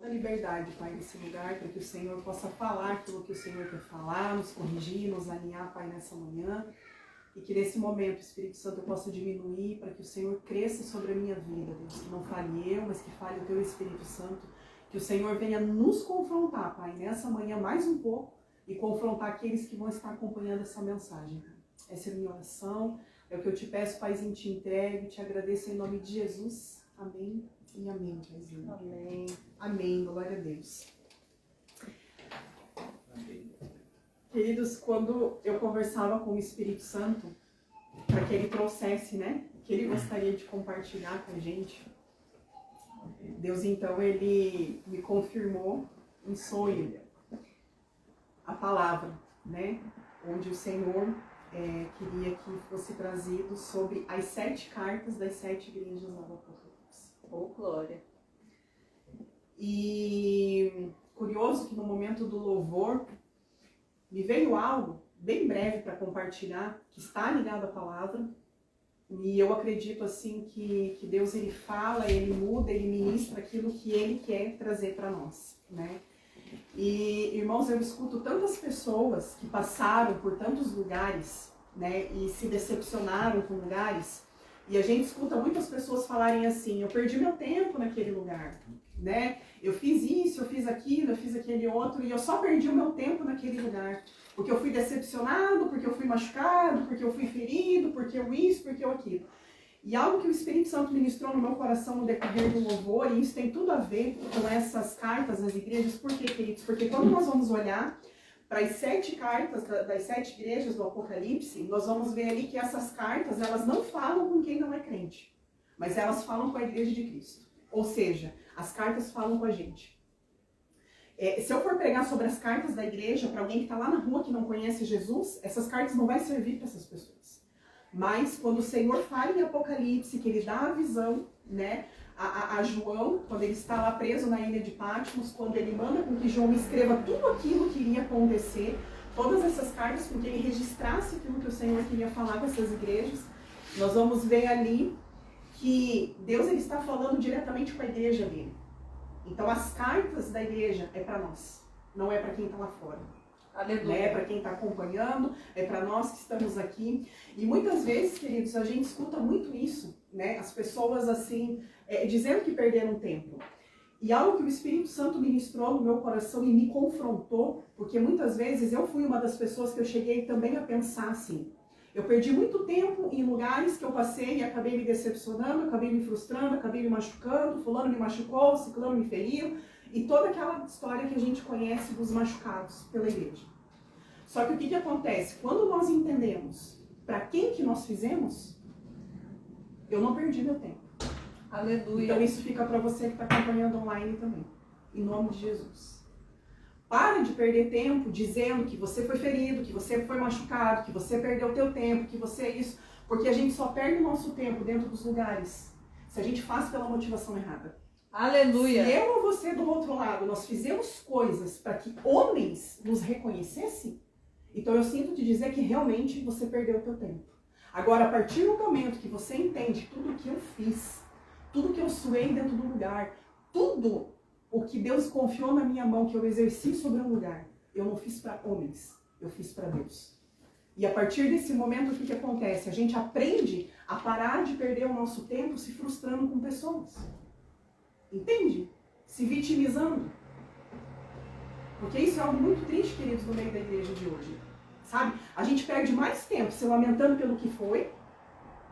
toda a liberdade, Pai, nesse lugar, para que o Senhor possa falar aquilo que o Senhor quer falar, nos corrigir, nos alinhar, Pai, nessa manhã. E que nesse momento o Espírito Santo eu possa diminuir para que o Senhor cresça sobre a minha vida, Deus. Que não fale eu, mas que fale o Teu Espírito Santo. Que o Senhor venha nos confrontar, Pai, nessa manhã mais um pouco e confrontar aqueles que vão estar acompanhando essa mensagem. Essa é a minha oração, é o que eu te peço, Paizinho, te entrego, te agradeço em nome de Jesus. Amém e amém, Paizinho. Amém. Amém, glória a Deus. Queridos, quando eu conversava com o Espírito Santo, para que ele trouxesse, né, que ele gostaria de compartilhar com a gente, Deus, então, ele me confirmou em sonho a palavra, né, onde o Senhor queria que fosse trazido sobre as 7 cartas das 7 igrejas do Apocalipse. Oh, glória. E curioso que no momento do louvor, me veio algo bem breve para compartilhar, que está ligado à palavra, e eu acredito assim que Deus ele fala, ele muda, ele ministra aquilo que ele quer trazer para nós, né? E irmãos, eu escuto tantas pessoas que passaram por tantos lugares, né, e se decepcionaram com lugares, e a gente escuta muitas pessoas falarem assim: eu perdi meu tempo naquele lugar, né? Eu fiz isso, eu fiz aquilo, eu fiz aquele outro, e eu só perdi o meu tempo naquele lugar. Porque eu fui decepcionado, porque eu fui machucado, porque eu fui ferido, porque eu isso, porque eu aquilo. E algo que o Espírito Santo ministrou no meu coração no decorrer do louvor, e isso tem tudo a ver com essas cartas das igrejas. Por quê, queridos? Porque quando nós vamos olhar para as 7 cartas das 7 igrejas do Apocalipse, nós vamos ver ali que essas cartas, elas não falam com quem não é crente, mas elas falam com a igreja de Cristo. Ou seja, as cartas falam com a gente. Se eu for pregar sobre as cartas da igreja para alguém que está lá na rua que não conhece Jesus, essas cartas não vão servir para essas pessoas. Mas quando o Senhor fala em Apocalipse, que ele dá a visão, né, a João, quando ele está lá preso na ilha de Patmos, quando ele manda com que João escreva tudo aquilo que iria acontecer, todas essas cartas com que ele registrasse aquilo que o Senhor queria falar com essas igrejas, nós vamos ver ali que Deus ele está falando diretamente com a igreja dele. Então as cartas da igreja é para nós, não é para quem está lá fora. Aleluia. É para quem está acompanhando, é para nós que estamos aqui. E muitas vezes, queridos, a gente escuta muito isso, né? As pessoas assim, dizendo que perderam tempo. E algo que o Espírito Santo ministrou no meu coração e me confrontou, porque muitas vezes eu fui uma das pessoas que eu cheguei também a pensar assim: eu perdi muito tempo em lugares que eu passei e acabei me decepcionando, acabei me frustrando, acabei me machucando, fulano me machucou, ciclano me feriu, e toda aquela história que a gente conhece dos machucados pela igreja. Só que o que acontece? Quando nós entendemos para quem que nós fizemos, eu não perdi meu tempo. Aleluia. Então isso fica para você que está acompanhando online também, em nome de Jesus. Pare de perder tempo dizendo que você foi ferido, que você foi machucado, que você perdeu o teu tempo, que você é isso, porque a gente só perde o nosso tempo dentro dos lugares se a gente faz pela motivação errada. Aleluia. Se eu ou você do outro lado, nós fizemos coisas para que homens nos reconhecessem, então eu sinto te dizer que realmente você perdeu o teu tempo. Agora, a partir do momento que você entende tudo o que eu fiz, tudo que eu suei dentro do lugar, tudo o que Deus confiou na minha mão, que eu exerci sobre um lugar, eu não fiz para homens, eu fiz para Deus. E a partir desse momento, o que acontece? A gente aprende a parar de perder o nosso tempo se frustrando com pessoas. Entende? Se vitimizando. Porque isso é algo muito triste, queridos, no meio da igreja de hoje. Sabe? A gente perde mais tempo se lamentando pelo que foi,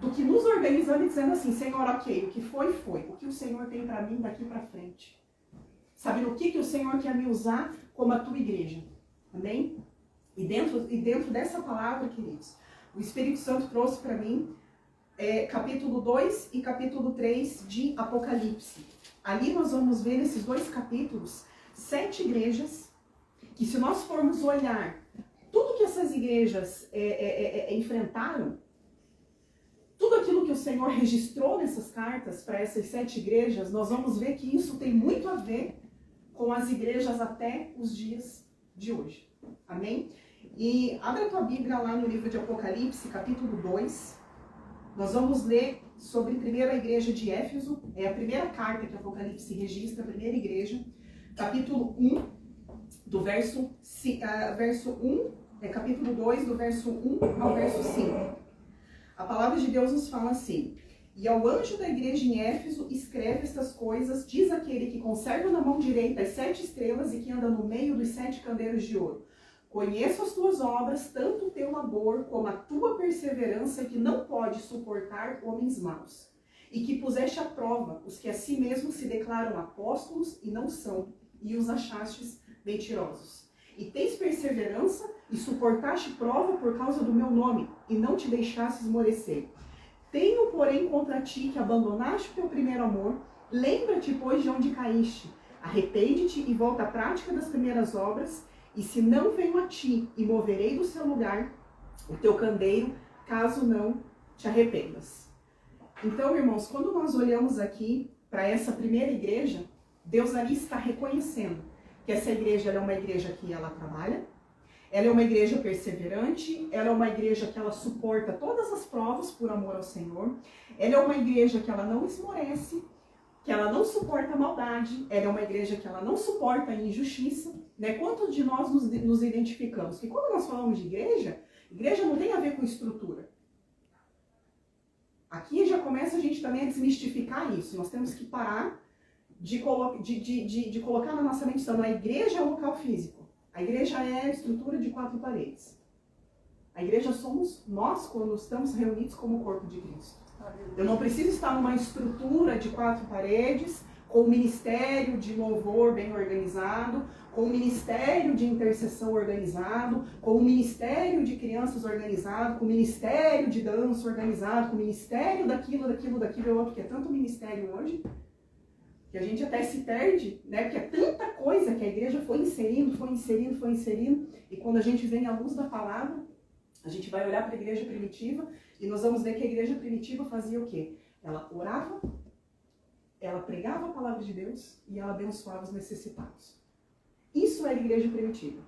do que nos organizando e dizendo assim: Senhor, ok, o que foi, foi. O que o Senhor tem para mim daqui para frente? Sabe no que o Senhor quer me usar como a tua igreja? Amém? E dentro dessa palavra, queridos, o Espírito Santo trouxe para mim capítulo 2 e capítulo 3 de Apocalipse. Ali nós vamos ver nesses 2 capítulos 7 igrejas que, se nós formos olhar tudo que essas igrejas enfrentaram, tudo aquilo que o Senhor registrou nessas cartas para essas 7 igrejas, nós vamos ver que isso tem muito a ver com as igrejas até os dias de hoje. Amém? E abre a tua Bíblia lá no livro de Apocalipse, capítulo 2. Nós vamos ler sobre a primeira igreja de Éfeso. É a primeira carta que Apocalipse registra, a primeira igreja. capítulo 1, do verso 1, capítulo 2, do verso 1 ao verso 5. A palavra de Deus nos fala assim: e ao anjo da igreja em Éfeso escreve estas coisas, diz aquele que conserva na mão direita as 7 estrelas e que anda no meio dos 7 candeiros de ouro. Conheço as tuas obras, tanto o teu labor como a tua perseverança, que não pode suportar homens maus. E que puseste à prova os que a si mesmos se declaram apóstolos e não são, e os achastes mentirosos. E tens perseverança e suportaste prova por causa do meu nome, e não te deixaste esmorecer. Tenho, porém, contra ti que abandonaste o teu primeiro amor. Lembra-te, pois, de onde caíste. Arrepende-te e volta à prática das primeiras obras. E se não venho a ti e moverei do seu lugar o teu candeeiro, caso não te arrependas. Então, irmãos, quando nós olhamos aqui para essa primeira igreja, Deus ali está reconhecendo que essa igreja é uma igreja que ela trabalha, ela é uma igreja perseverante, ela é uma igreja que ela suporta todas as provas por amor ao Senhor, ela é uma igreja que ela não esmorece, que ela não suporta a maldade, ela é uma igreja que ela não suporta a injustiça, né? Quantos de nós nos identificamos? Que quando nós falamos de igreja, igreja não tem a ver com estrutura. Aqui já começa a gente também a desmistificar isso. Nós temos que parar de colocar na nossa mente, então, a igreja é um local físico. A igreja é a estrutura de 4 paredes. A igreja somos nós quando estamos reunidos como o corpo de Cristo. Eu não preciso estar numa estrutura de 4 paredes, com um ministério de louvor bem organizado, com um ministério de intercessão organizado, com um ministério de crianças organizado, com um ministério de dança organizado, com um ministério daquilo e outro, que é tanto ministério hoje, que a gente até se perde, né? Porque é tanta coisa que a igreja foi inserindo, e quando a gente vem à luz da palavra, a gente vai olhar para a igreja primitiva e nós vamos ver que a igreja primitiva fazia o quê? Ela orava, ela pregava a palavra de Deus e ela abençoava os necessitados. Isso era a igreja primitiva.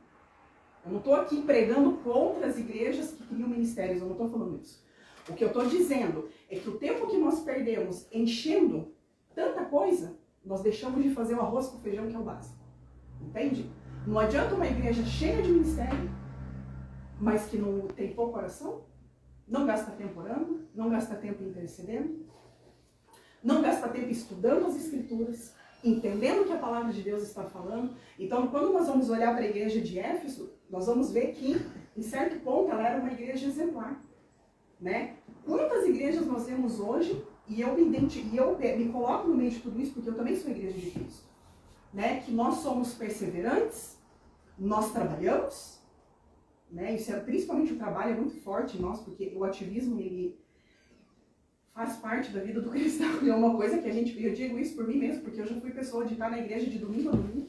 Eu não estou aqui pregando contra as igrejas que criam ministérios, eu não estou falando isso. O que eu estou dizendo é que o tempo que nós perdemos enchendo tanta coisa, nós deixamos de fazer o arroz com feijão, que é o básico. Entende? Não adianta uma igreja cheia de ministério, mas que não tem pouco oração, não gasta tempo orando, não gasta tempo intercedendo, não gasta tempo estudando as escrituras, entendendo o que a palavra de Deus está falando. Então, quando nós vamos olhar para a igreja de Éfeso, nós vamos ver que, em certo ponto, ela era uma igreja exemplar, né? Quantas igrejas nós vemos hoje, e eu me coloco no meio de tudo isso, porque eu também sou igreja de Cristo, né? Que nós somos perseverantes, nós trabalhamos, né? Isso é, principalmente o trabalho é muito forte em nós, porque o ativismo, ele faz parte da vida do cristão. E é uma coisa que eu digo isso por mim mesmo, porque eu já fui pessoa de estar na igreja de domingo a domingo,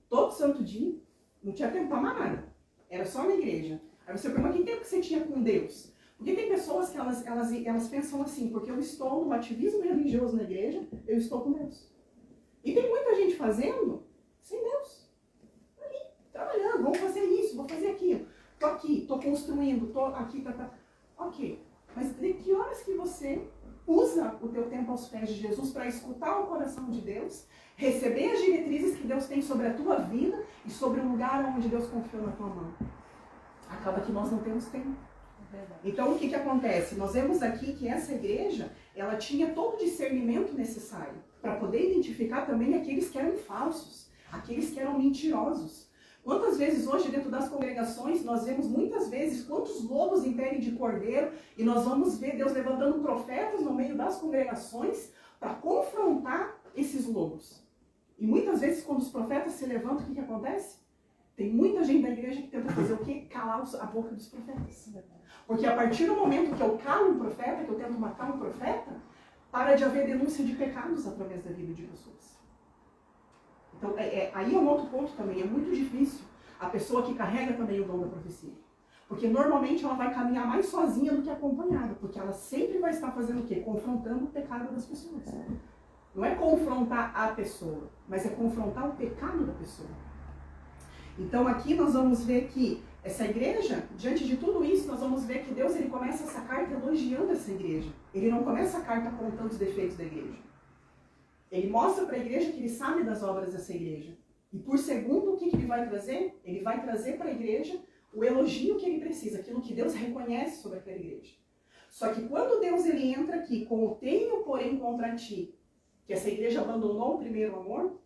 todo santo dia, não tinha tempo para mais nada, era só na igreja. Aí você pergunta, que tempo que você tinha com Deus? Porque tem pessoas que elas pensam assim, porque eu estou no ativismo religioso na igreja, eu estou com Deus. E tem muita gente fazendo sem Deus. Ali, trabalhando, vamos fazer isso, vou fazer aquilo. Tô aqui, tô construindo, tô aqui, tá. Ok, mas de que horas que você usa o teu tempo aos pés de Jesus para escutar o coração de Deus, receber as diretrizes que Deus tem sobre a tua vida e sobre o lugar onde Deus confiou na tua mão? Acaba que nós não temos tempo. Então, o que acontece? Nós vemos aqui que essa igreja, ela tinha todo o discernimento necessário para poder identificar também aqueles que eram falsos, aqueles que eram mentirosos. Quantas vezes hoje dentro das congregações, nós vemos muitas vezes quantos lobos em pele de cordeiro, e nós vamos ver Deus levantando profetas no meio das congregações para confrontar esses lobos. E muitas vezes quando os profetas se levantam, o que acontece? Tem muita gente da igreja que tenta fazer o quê? Calar a boca dos profetas. Porque a partir do momento que eu calo um profeta, que eu tento matar um profeta, para de haver denúncia de pecados através da vida de pessoas. Então, aí é um outro ponto também. É muito difícil a pessoa que carrega também o dom da profecia. Porque normalmente ela vai caminhar mais sozinha do que acompanhada. Porque ela sempre vai estar fazendo o quê? Confrontando o pecado das pessoas. Não é confrontar a pessoa, mas é confrontar o pecado da pessoa. Então aqui nós vamos ver que essa igreja, diante de tudo isso, nós vamos ver que Deus ele começa essa carta elogiando essa igreja. Ele não começa a carta apontando os defeitos da igreja. Ele mostra para a igreja que ele sabe das obras dessa igreja. E por segundo, o que ele vai trazer? Ele vai trazer para a igreja o elogio que ele precisa, aquilo que Deus reconhece sobre aquela igreja. Só que quando Deus ele entra aqui com o tenho, porém, contra ti, que essa igreja abandonou o primeiro amor,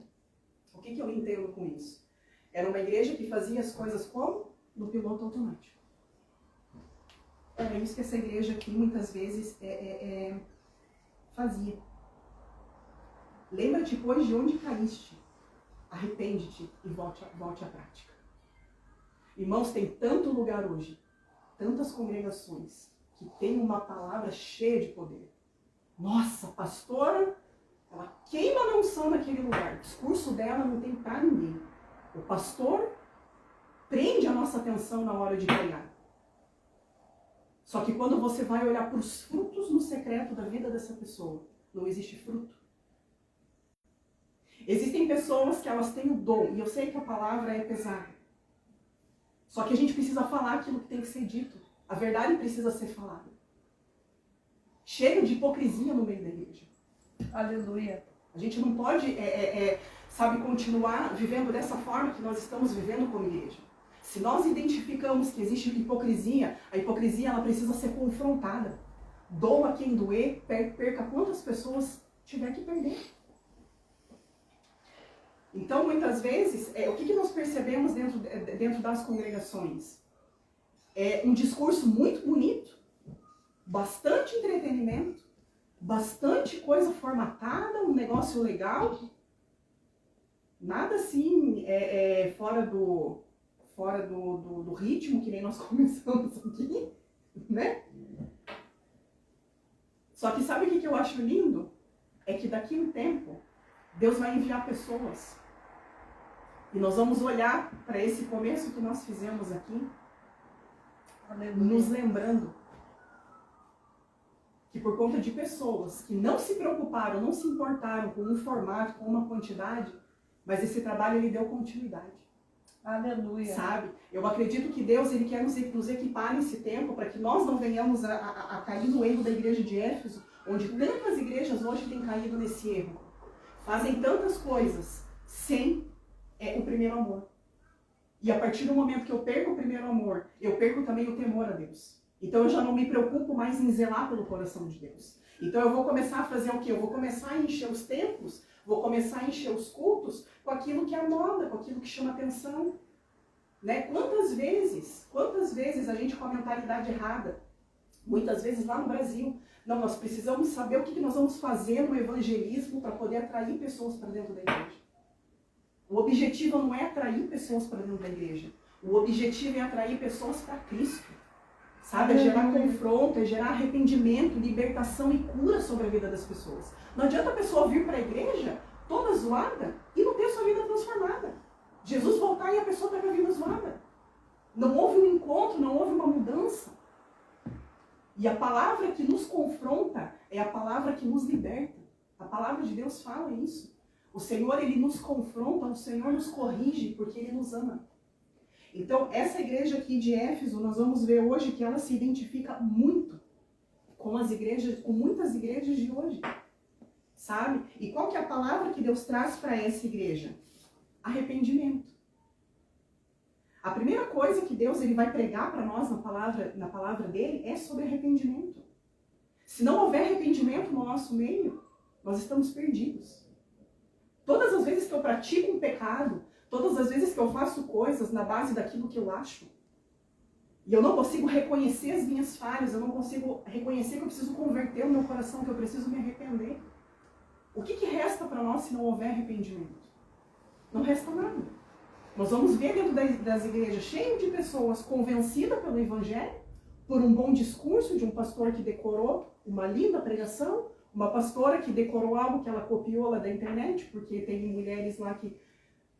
o que eu entendo com isso? Era uma igreja que fazia as coisas como? No piloto automático. Era isso que essa igreja aqui muitas vezes fazia. Lembra-te, pois, de onde caíste. Arrepende-te e volte à prática. Irmãos, tem tanto lugar hoje, tantas congregações, que tem uma palavra cheia de poder. Nossa, pastora, ela queima a unção naquele lugar. O discurso dela não tem para ninguém. O pastor prende a nossa atenção na hora de pregar. Só que quando você vai olhar para os frutos no secreto da vida dessa pessoa, não existe fruto. Existem pessoas que elas têm o dom, e eu sei que a palavra é pesada. Só que a gente precisa falar aquilo que tem que ser dito. A verdade precisa ser falada. Chega de hipocrisia no meio da igreja. Aleluia. A gente não pode, continuar vivendo dessa forma que nós estamos vivendo como igreja. Se nós identificamos que existe hipocrisia, a hipocrisia ela precisa ser confrontada. Doa quem doer, perca quantas pessoas tiver que perder. Então, muitas vezes, o que nós percebemos dentro das congregações? É um discurso muito bonito, bastante entretenimento, bastante coisa formatada, um negócio legal. Nada assim fora do ritmo, que nem nós começamos aqui, né? Só que sabe o que eu acho lindo? É que daqui a um tempo, Deus vai enviar pessoas. E nós vamos olhar para esse começo que nós fizemos aqui, nos lembrando que por conta de pessoas que não se preocuparam, não se importaram com um formato, com uma quantidade, mas esse trabalho ele deu continuidade. Aleluia. Sabe? Eu acredito que Deus ele quer nos equipar nesse tempo para que nós não venhamos a cair no erro da igreja de Éfeso, onde tantas igrejas hoje têm caído nesse erro. Fazem tantas coisas sem o primeiro amor. E a partir do momento que eu perco o primeiro amor, eu perco também o temor a Deus. Então eu já não me preocupo mais em zelar pelo coração de Deus. Então eu vou começar a fazer o quê? Eu vou começar a encher os templos, vou começar a encher os cultos com aquilo que é moda, com aquilo que chama atenção. Né? Quantas vezes a gente com a mentalidade errada, muitas vezes lá no Brasil, não, nós precisamos saber o que nós vamos fazer no evangelismo para poder atrair pessoas para dentro da igreja. O objetivo não é atrair pessoas para dentro da igreja. O objetivo é atrair pessoas para Cristo. Sabe? É gerar confronto, é gerar arrependimento, libertação e cura sobre a vida das pessoas. Não adianta a pessoa vir para a igreja toda zoada e não ter sua vida transformada. Jesus voltar e a pessoa está com a vida zoada. Não houve um encontro, não houve uma mudança. E a palavra que nos confronta é a palavra que nos liberta. A palavra de Deus fala isso. O Senhor, Ele nos confronta, o Senhor nos corrige porque Ele nos ama. Então, essa igreja aqui de Éfeso, nós vamos ver hoje que ela se identifica muito com muitas igrejas de hoje. Sabe? E qual que é a palavra que Deus traz para essa igreja? Arrependimento. A primeira coisa que Deus ele vai pregar para nós na palavra dele é sobre arrependimento. Se não houver arrependimento no nosso meio, nós estamos perdidos. Todas as vezes que eu pratico um pecado, todas as vezes que eu faço coisas na base daquilo que eu acho, e eu não consigo reconhecer as minhas falhas, eu não consigo reconhecer que eu preciso converter o meu coração, que eu preciso me arrepender. O que resta para nós se não houver arrependimento? Não resta nada. Nós vamos ver dentro das igrejas cheio de pessoas convencidas pelo Evangelho, por um bom discurso de um pastor que decorou uma linda pregação, uma pastora que decorou algo que ela copiou lá da internet, porque tem mulheres lá que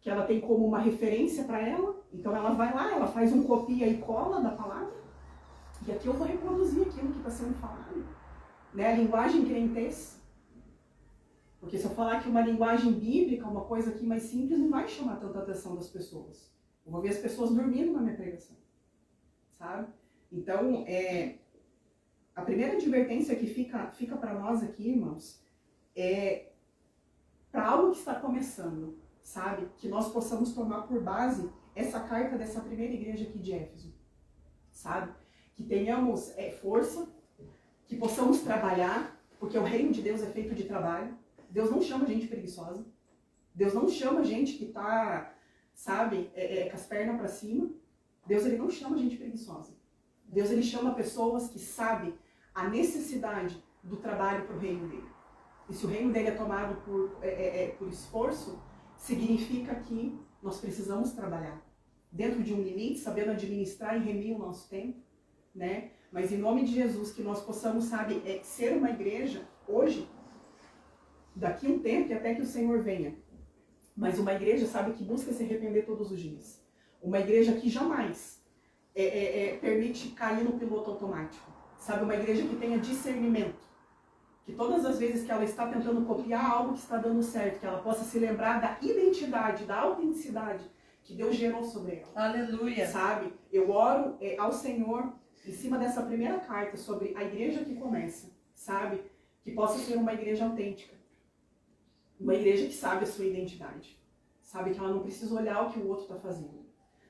ela tem como uma referência para ela. Então ela vai lá, ela faz um copia e cola da palavra, e aqui eu vou reproduzir aquilo que está sendo falado. Né? A linguagem crentez. Porque se eu falar que uma linguagem bíblica, uma coisa aqui mais simples, não vai chamar tanta atenção das pessoas. Eu vou ver as pessoas dormindo na minha pregação. Sabe? Então, a primeira advertência que fica para nós aqui, irmãos, é para algo que está começando, sabe? Que nós possamos tomar por base essa carta dessa primeira igreja aqui de Éfeso, sabe? Que tenhamos força, que possamos trabalhar, porque o reino de Deus é feito de trabalho. Deus não chama gente preguiçosa. Deus não chama gente que tá, sabe, com as pernas para cima. Deus, ele não chama gente preguiçosa. Deus, ele chama pessoas que sabem a necessidade do trabalho para o reino dele. E se o reino dele é tomado por esforço, significa que nós precisamos trabalhar dentro de um limite, sabendo administrar e remir o nosso tempo, né? Mas em nome de Jesus, que nós possamos, sabe, ser uma igreja hoje, daqui a um tempo, e até que o Senhor venha. Mas uma igreja, sabe, que busca se arrepender todos os dias. Uma igreja que jamais permite cair no piloto automático. Sabe, uma igreja que tenha discernimento. Que todas as vezes que ela está tentando copiar algo que está dando certo, que ela possa se lembrar da identidade, da autenticidade que Deus gerou sobre ela. Aleluia. Sabe, eu oro ao Senhor em cima dessa primeira carta sobre a igreja que começa, sabe? Que possa ser uma igreja autêntica. Uma igreja que sabe a sua identidade. Sabe que ela não precisa olhar o que o outro está fazendo.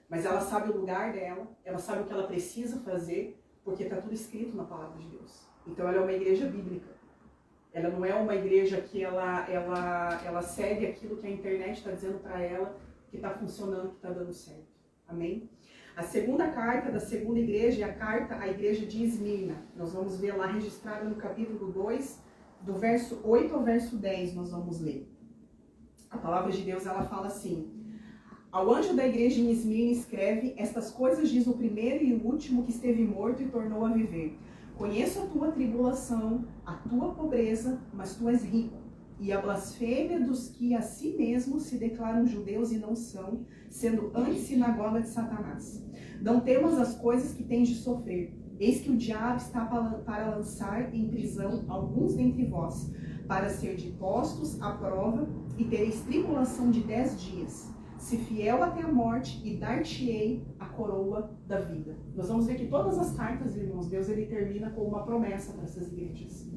Mas ela sabe o lugar dela, ela sabe o que ela precisa fazer, porque está tudo escrito na palavra de Deus. Então ela é uma igreja bíblica. Ela não é uma igreja que ela segue aquilo que a internet está dizendo para ela, que está funcionando, que está dando certo. Amém? A segunda carta da segunda igreja é a carta à igreja de Esmirna. Nós vamos ver lá registrada no capítulo 2, do verso 8 ao verso 10, nós vamos ler. A palavra de Deus, ela fala assim: ao anjo da igreja em Esmirna escreve: estas coisas diz o primeiro e o último que esteve morto e tornou a viver. Conheço a tua tribulação, a tua pobreza, mas tu és rico, e a blasfêmia dos que a si mesmos se declaram judeus e não são, sendo antes sinagoga de Satanás. Não temas as coisas que tens de sofrer. Eis que o diabo está para lançar em prisão alguns dentre vós, para ser postos à prova, e tereis tribulação de 10 dias. Se fiel até a morte, e dar-te-ei a coroa da vida. Nós vamos ver que todas as cartas, irmãos, Deus, ele termina com uma promessa para essas igrejas.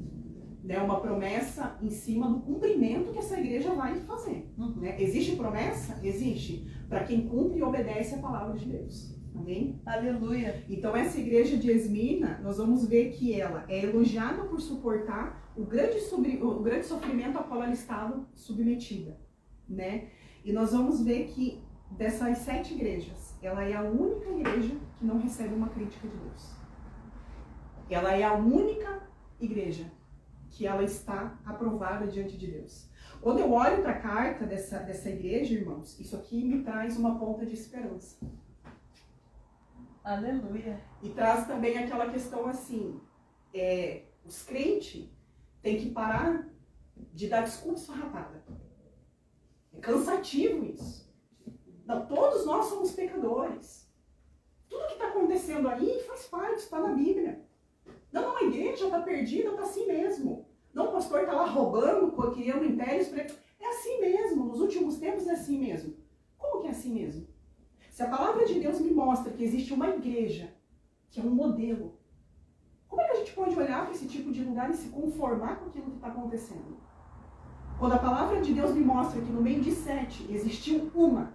Né? Uma promessa em cima do cumprimento que essa igreja vai fazer. Né? Existe promessa? Existe. Para quem cumpre e obedece a palavra de Deus. Amém? Aleluia. Então essa igreja de Esmirna, nós vamos ver que ela é elogiada por suportar o grande sofrimento a qual ela estava submetida. Né? E nós vamos ver que dessas 7 igrejas, ela é a única igreja que não recebe uma crítica de Deus. Ela é a única igreja que ela está aprovada diante de Deus. Quando eu olho para a carta dessa igreja, irmãos, isso aqui me traz uma ponta de esperança. Aleluia. E traz também aquela questão assim, os crentes têm que parar de dar desculpa esfarrapada. É cansativo isso. Não, todos nós somos pecadores. Tudo que está acontecendo aí faz parte, está na Bíblia. Não, a igreja está perdida, está assim mesmo. Não, o pastor está lá roubando, criando impérios. É assim mesmo, nos últimos tempos é assim mesmo. Como que é assim mesmo? Se a palavra de Deus me mostra que existe uma igreja, que é um modelo, como é que a gente pode olhar para esse tipo de lugar e se conformar com aquilo que está acontecendo? Quando a palavra de Deus me mostra que no meio de 7 existiu uma,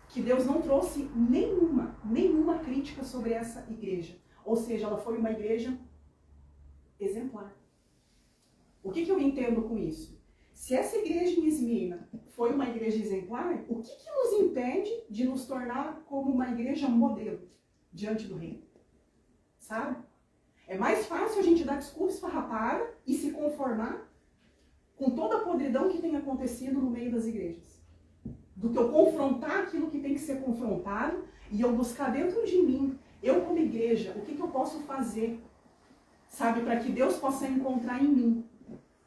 que Deus não trouxe nenhuma crítica sobre essa igreja. Ou seja, ela foi uma igreja exemplar. O que eu entendo com isso? Se essa igreja em Esmirna foi uma igreja exemplar, o que nos impede de nos tornar como uma igreja modelo diante do reino? Sabe? É mais fácil a gente dar desculpa esfarrapada e se conformar com toda a podridão que tem acontecido no meio das igrejas, do que eu confrontar aquilo que tem que ser confrontado e eu buscar dentro de mim, eu como igreja, o que eu posso fazer, sabe, para que Deus possa encontrar em mim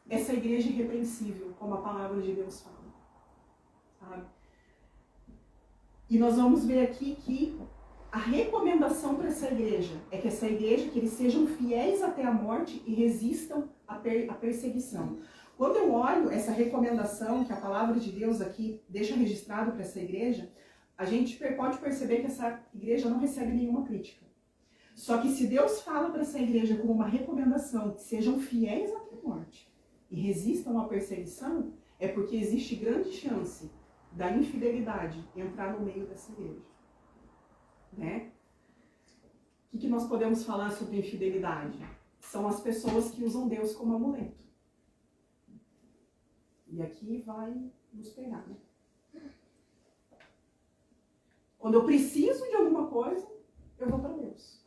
essa igreja irrepreensível, como a palavra de Deus fala, sabe? E nós vamos ver aqui que a recomendação para essa igreja é que essa igreja, que eles sejam fiéis até a morte e resistam à perseguição. Quando eu olho essa recomendação que a palavra de Deus aqui deixa registrado para essa igreja, a gente pode perceber que essa igreja não recebe nenhuma crítica. Só que se Deus fala para essa igreja como uma recomendação que sejam fiéis até a morte e resistam à perseguição, é porque existe grande chance da infidelidade entrar no meio dessa igreja. Né? O que nós podemos falar sobre infidelidade? São as pessoas que usam Deus como amuleto. E aqui vai nos pegar, né? Quando eu preciso de alguma coisa, eu vou para Deus.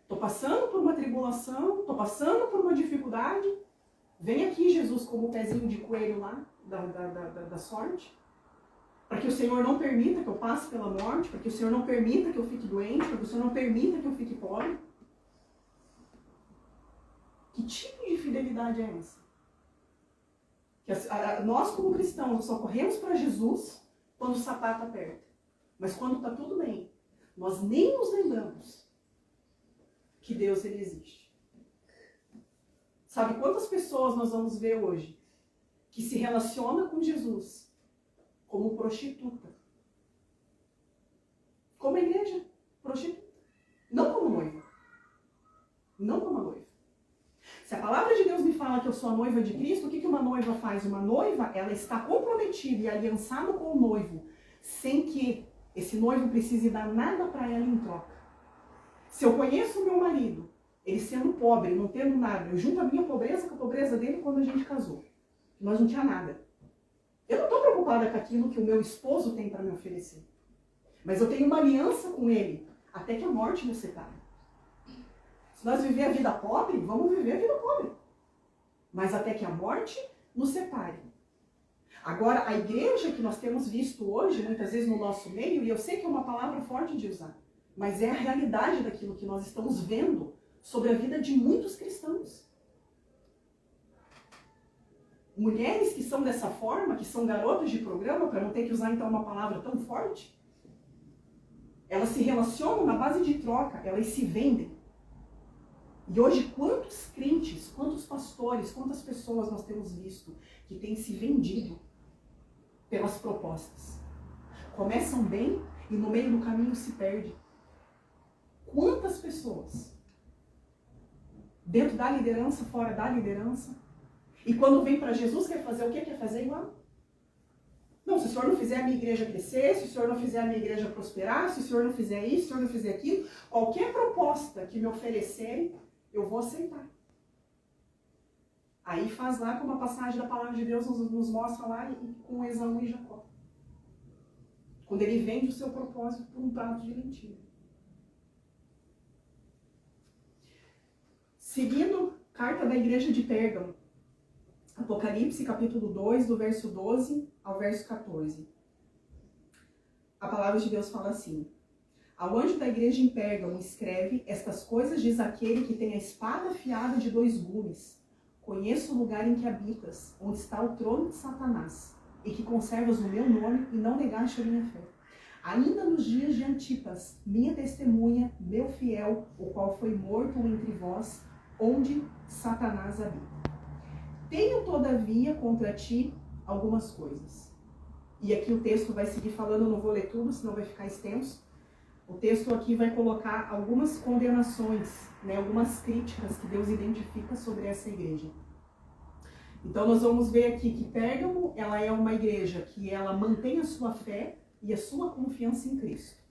Estou passando por uma tribulação, estou passando por uma dificuldade. Vem aqui, Jesus, como o pezinho de coelho lá, da sorte. Para que o Senhor não permita que eu passe pela morte, para que o Senhor não permita que eu fique doente, para que o Senhor não permita que eu fique pobre. Que tipo de fidelidade é essa? Que nós, como cristãos, só corremos para Jesus quando o sapato aperta. Mas quando está tudo bem, nós nem nos lembramos que Deus ele existe. Sabe quantas pessoas nós vamos ver hoje que se relacionam com Jesus como prostituta? Como a igreja, prostituta. Não como noiva. Não como a noiva. Se a palavra de Deus me fala que eu sou a noiva de Cristo, o que uma noiva faz? Uma noiva, ela está comprometida e aliançada com o noivo, sem que esse noivo precise dar nada para ela em troca. Se eu conheço o meu marido, ele sendo pobre, não tendo nada, eu junto a minha pobreza com a pobreza dele quando a gente casou. Nós não tinha nada. Eu não estou preocupada com aquilo que o meu esposo tem para me oferecer. Mas eu tenho uma aliança com ele, até que a morte nos separe. Se nós viver a vida pobre, vamos viver a vida pobre. Mas até que a morte nos separe. Agora, a igreja que nós temos visto hoje, muitas vezes no nosso meio, e eu sei que é uma palavra forte de usar, mas é a realidade daquilo que nós estamos vendo sobre a vida de muitos cristãos. Mulheres que são dessa forma, que são garotas de programa, para não ter que usar então uma palavra tão forte, elas se relacionam na base de troca, elas se vendem. E hoje, quantos crentes, quantos pastores, quantas pessoas nós temos visto que têm se vendido pelas propostas? Começam bem e no meio do caminho se perde. Quantas pessoas? Dentro da liderança, fora da liderança. E quando vem para Jesus, quer fazer o quê? Quer fazer igual. Não, se o Senhor não fizer a minha igreja crescer, se o Senhor não fizer a minha igreja prosperar, se o Senhor não fizer isso, se o Senhor não fizer aquilo, qualquer proposta que me oferecerem, eu vou aceitar. Aí faz lá como a passagem da palavra de Deus nos mostra lá com Esaú e Jacó. Quando ele vende o seu propósito por um prato de lentilha. Seguindo, carta da igreja de Pérgamo. Apocalipse, capítulo 2, do verso 12 ao verso 14. A palavra de Deus fala assim: ao anjo da igreja em Pérgamo escreve: estas coisas diz aquele que tem a espada afiada de 2 gumes. Conheço o lugar em que habitas, onde está o trono de Satanás, e que conservas o meu nome e não negaste a minha fé. Ainda nos dias de Antipas, minha testemunha, meu fiel, o qual foi morto entre vós, onde Satanás habita. Tenho, todavia, contra ti algumas coisas. E aqui o texto vai seguir falando, eu não vou ler tudo, senão vai ficar extenso. O texto aqui vai colocar algumas condenações, né, algumas críticas que Deus identifica sobre essa igreja. Então nós vamos ver aqui que Pérgamo, ela é uma igreja que ela mantém a sua fé e a sua confiança em Cristo.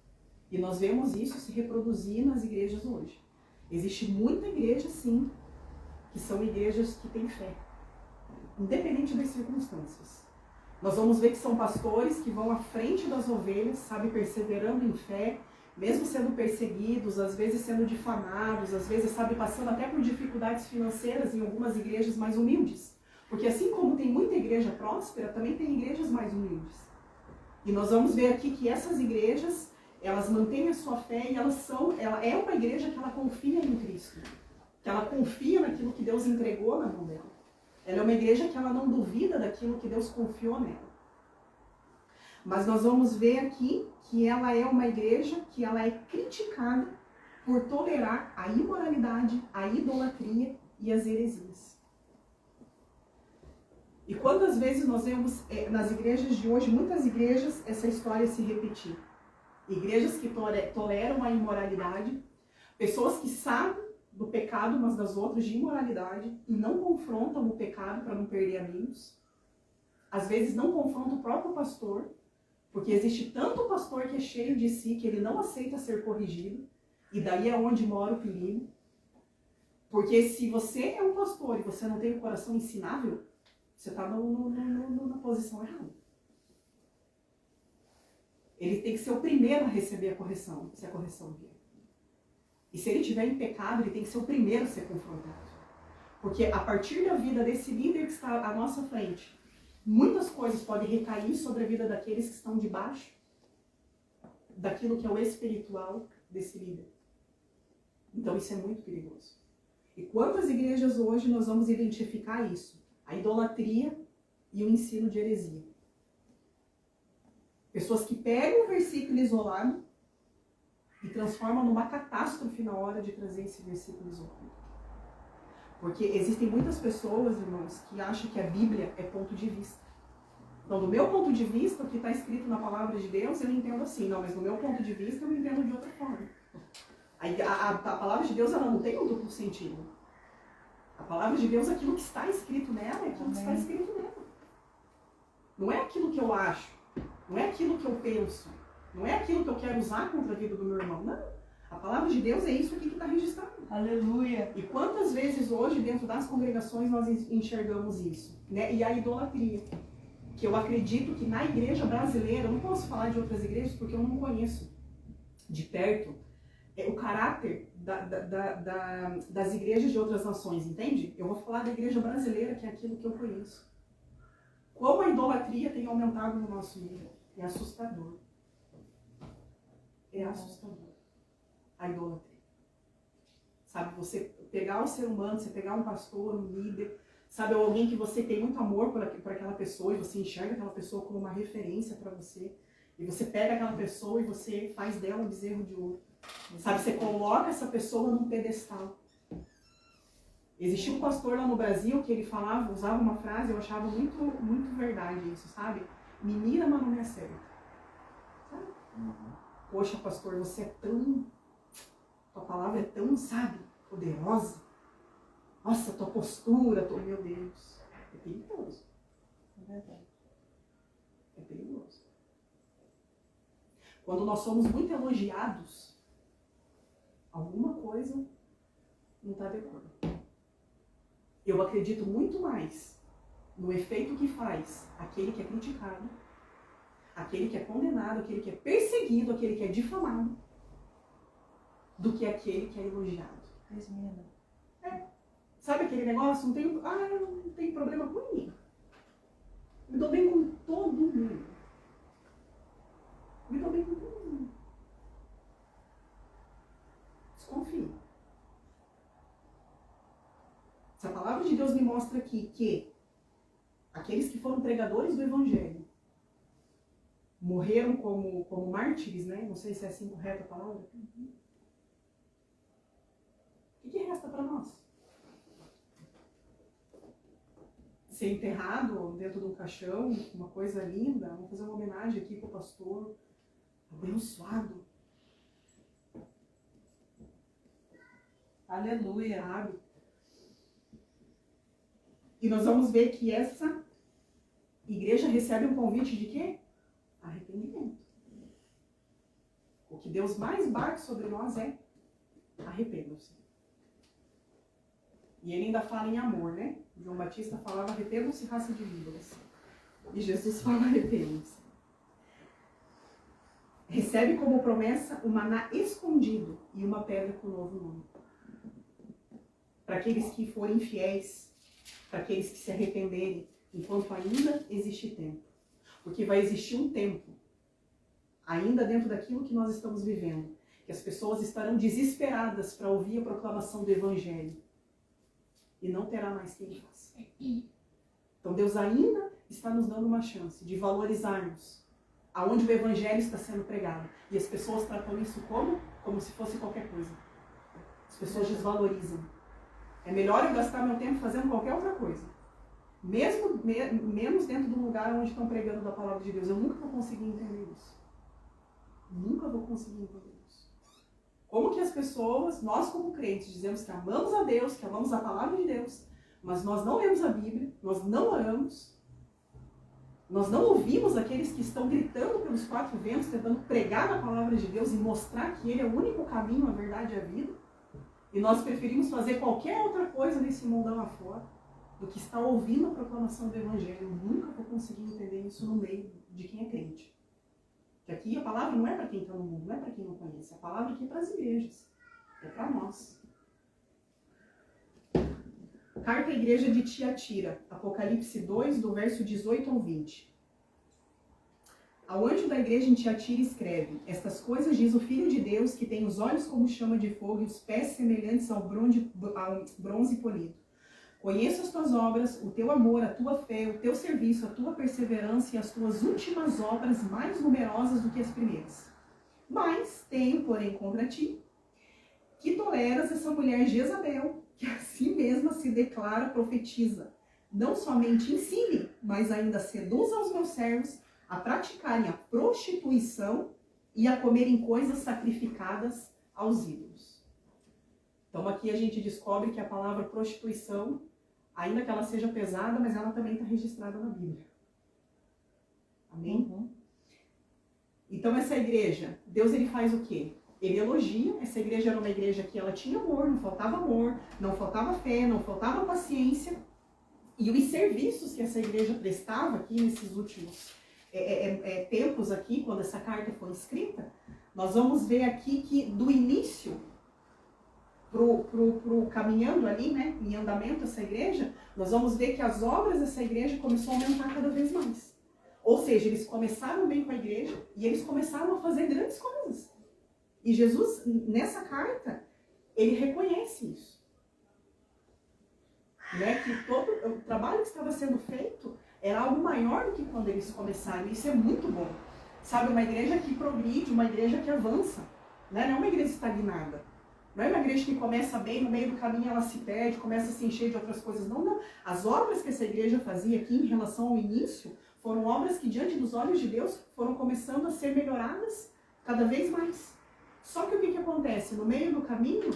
E nós vemos isso se reproduzir nas igrejas hoje. Existe muita igreja, sim, que são igrejas que têm fé, independente das circunstâncias. Nós vamos ver que são pastores que vão à frente das ovelhas, sabe, perseverando em fé, mesmo sendo perseguidos, às vezes sendo difamados, às vezes, sabe, passando até por dificuldades financeiras em algumas igrejas mais humildes. Porque assim como tem muita igreja próspera, também tem igrejas mais humildes. E nós vamos ver aqui que essas igrejas, elas mantêm a sua fé e ela é uma igreja que ela confia em Cristo. Que ela confia naquilo que Deus entregou na mão dela. Ela é uma igreja que ela não duvida daquilo que Deus confiou nela. Mas nós vamos ver aqui que ela é uma igreja que ela é criticada por tolerar a imoralidade, a idolatria e as heresias. E quantas vezes nós vemos nas igrejas de hoje, muitas igrejas, essa história se repetir. Igrejas que toleram a imoralidade, pessoas que sabem do pecado umas das outras, de imoralidade, e não confrontam o pecado para não perder amigos. às vezes não confronta o próprio pastor, porque existe tanto pastor que é cheio de si que ele não aceita ser corrigido, e daí é onde mora o perigo. Porque se você é um pastor e você não tem o coração ensinável, você está na posição errada. Ele tem que ser o primeiro a receber a correção, se a correção vier. E se ele estiver em pecado, ele tem que ser o primeiro a ser confrontado. Porque a partir da vida desse líder que está à nossa frente, muitas coisas podem recair sobre a vida daqueles que estão debaixo daquilo que é o espiritual desse líder. Então isso é muito perigoso. E quantas igrejas hoje nós vamos identificar isso? A idolatria e o ensino de heresia. Pessoas que pegam um versículo isolado e transformam numa catástrofe na hora de trazer esse versículo isolado. Porque existem muitas pessoas, irmãos, que acham que a Bíblia é ponto de vista. Então, do meu ponto de vista, o que está escrito na palavra de Deus, eu entendo assim. Não, mas do meu ponto de vista, eu entendo de outra forma. A palavra de Deus, ela não tem um duplo sentido. A palavra de Deus, aquilo que está escrito nela, é aquilo que está escrito nela. Não é aquilo que eu acho. Não é aquilo que eu penso. Não é aquilo que eu quero usar contra a vida do meu irmão. Não. A palavra de Deus é isso aqui que está registrado. Aleluia. E quantas vezes hoje, dentro das congregações, nós enxergamos isso, né? E a idolatria. Que eu acredito que na igreja brasileira, eu não posso falar de outras igrejas porque eu não conheço de perto o caráter das igrejas de outras nações, entende? Eu vou falar da igreja brasileira, que é aquilo que eu conheço. Como a idolatria tem aumentado no nosso meio. É assustador. É assustador. A idolatria. Sabe, você pegar o ser humano, você pegar um pastor, um líder, sabe, alguém que você tem muito amor por aquela pessoa e você enxerga aquela pessoa como uma referência para você, e você pega aquela pessoa e você faz dela um bezerro de ouro. Sabe, você coloca essa pessoa num pedestal. Existia um pastor lá no Brasil que ele falava, usava uma frase, eu achava muito, muito verdade isso, sabe? Me mira, mas não me acerta. Sabe? Poxa, pastor, você é tão... Tua palavra é tão, sabe, poderosa. Nossa, tua postura, meu Deus. É perigoso. É verdade. É perigoso. Quando nós somos muito elogiados, alguma coisa não está de acordo. Eu acredito muito mais no efeito que faz aquele que é criticado, aquele que é condenado, aquele que é perseguido, aquele que é difamado, do que aquele que é elogiado. Resmina. Sabe aquele negócio? Eu não tenho problema com ninguém. Me dou bem com todo mundo. Me dou bem com todo mundo. Desconfie. Se a palavra de Deus me mostra aqui que aqueles que foram pregadores do Evangelho morreram como mártires, né? Não sei se é assim correta a palavra. O que resta para nós? Ser enterrado dentro de um caixão, uma coisa linda. Vamos fazer uma homenagem aqui para o pastor, abençoado. Aleluia. Sabe? E nós vamos ver que essa igreja recebe um convite de quê? Arrependimento. O que Deus mais bate sobre nós é arrependam-se. E ele ainda fala em amor, né? João Batista falava arrependam-se, raça de víboras. E Jesus fala arrependam-se. Recebe como promessa o maná escondido e uma pedra com novo nome. Para aqueles que forem fiéis, para aqueles que se arrependerem, enquanto ainda existe tempo. Porque vai existir um tempo, ainda dentro daquilo que nós estamos vivendo, que as pessoas estarão desesperadas para ouvir a proclamação do Evangelho. E não terá mais quem faça. Então Deus ainda está nos dando uma chance de valorizarmos aonde o Evangelho está sendo pregado. E as pessoas tratam isso como se fosse qualquer coisa. As pessoas desvalorizam. É melhor eu gastar meu tempo fazendo qualquer outra coisa. Menos dentro do lugar onde estão pregando da palavra de Deus. Eu nunca vou conseguir entender isso. Nunca vou conseguir entender isso. Como que as pessoas, nós como crentes, dizemos que amamos a Deus, que amamos a palavra de Deus, mas nós não lemos a Bíblia, nós não oramos, Nós não ouvimos aqueles que estão gritando pelos quatro ventos, tentando pregar a palavra de Deus e mostrar que Ele é o único caminho, a verdade e a vida. E nós preferimos fazer qualquer outra coisa nesse mundão afora do que estar ouvindo a proclamação do Evangelho. Eu nunca vou conseguir entender isso no meio de quem é crente. Que aqui a palavra não é para quem está no mundo, não é para quem não conhece. A palavra aqui é para as igrejas. É para nós. Carta à igreja de Tiatira, Apocalipse 2, do verso 18 ao 20. Ao anjo da igreja em Tiatira escreve: Estas coisas diz o Filho de Deus, que tem os olhos como chama de fogo e os pés semelhantes ao bronze polido. Conheço as tuas obras, o teu amor, a tua fé, o teu serviço, a tua perseverança e as tuas últimas obras mais numerosas do que as primeiras. Mas tenho, porém, contra ti, que toleras essa mulher Jezabel, que a si mesma se declara profetiza. Não somente ensine, mas ainda seduza os meus servos a praticarem a prostituição e a comerem coisas sacrificadas aos ídolos. Então aqui a gente descobre que a palavra prostituição, ainda que ela seja pesada, mas ela também está registrada na Bíblia. Amém? Uhum. Então essa igreja, Deus ele faz o quê? Ele elogia. Essa igreja era uma igreja que ela tinha amor, não faltava fé, não faltava paciência. E os serviços que essa igreja prestava aqui nesses últimos tempos aqui, quando essa carta foi escrita, nós vamos ver aqui que do início pro caminhando ali, né, em andamento essa igreja, nós vamos ver que as obras dessa igreja começaram a aumentar cada vez mais. Ou seja, eles começaram bem com a igreja e eles começaram a fazer grandes coisas. E Jesus, nessa carta, ele reconhece isso. Né? Que todo o trabalho que estava sendo feito era algo maior do que quando eles começaram. Isso é muito bom. Sabe, uma igreja que progride, uma igreja que avança. Né? Não é uma igreja estagnada. Não é uma igreja que começa bem, no meio do caminho ela se perde, começa a se encher de outras coisas. Não, não. As obras que essa igreja fazia aqui em relação ao início foram obras que, diante dos olhos de Deus, foram começando a ser melhoradas cada vez mais. Só que o que acontece? No meio do caminho,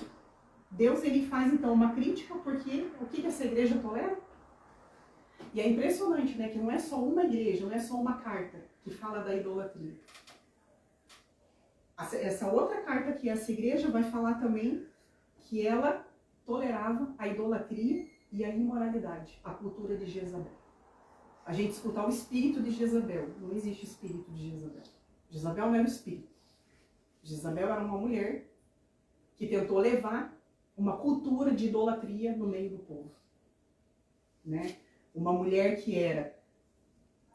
Deus ele faz então uma crítica, porque o que essa igreja tolera? E é impressionante, né, que não é só uma igreja, não é só uma carta que fala da idolatria. Essa outra carta que essa igreja vai falar também que ela tolerava a idolatria e a imoralidade, a cultura de Jezabel. A gente escutar o espírito de Jezabel. Não existe espírito de Jezabel. Jezabel não era o espírito. Jezabel era uma mulher que tentou levar uma cultura de idolatria no meio do povo. Né? Uma mulher que era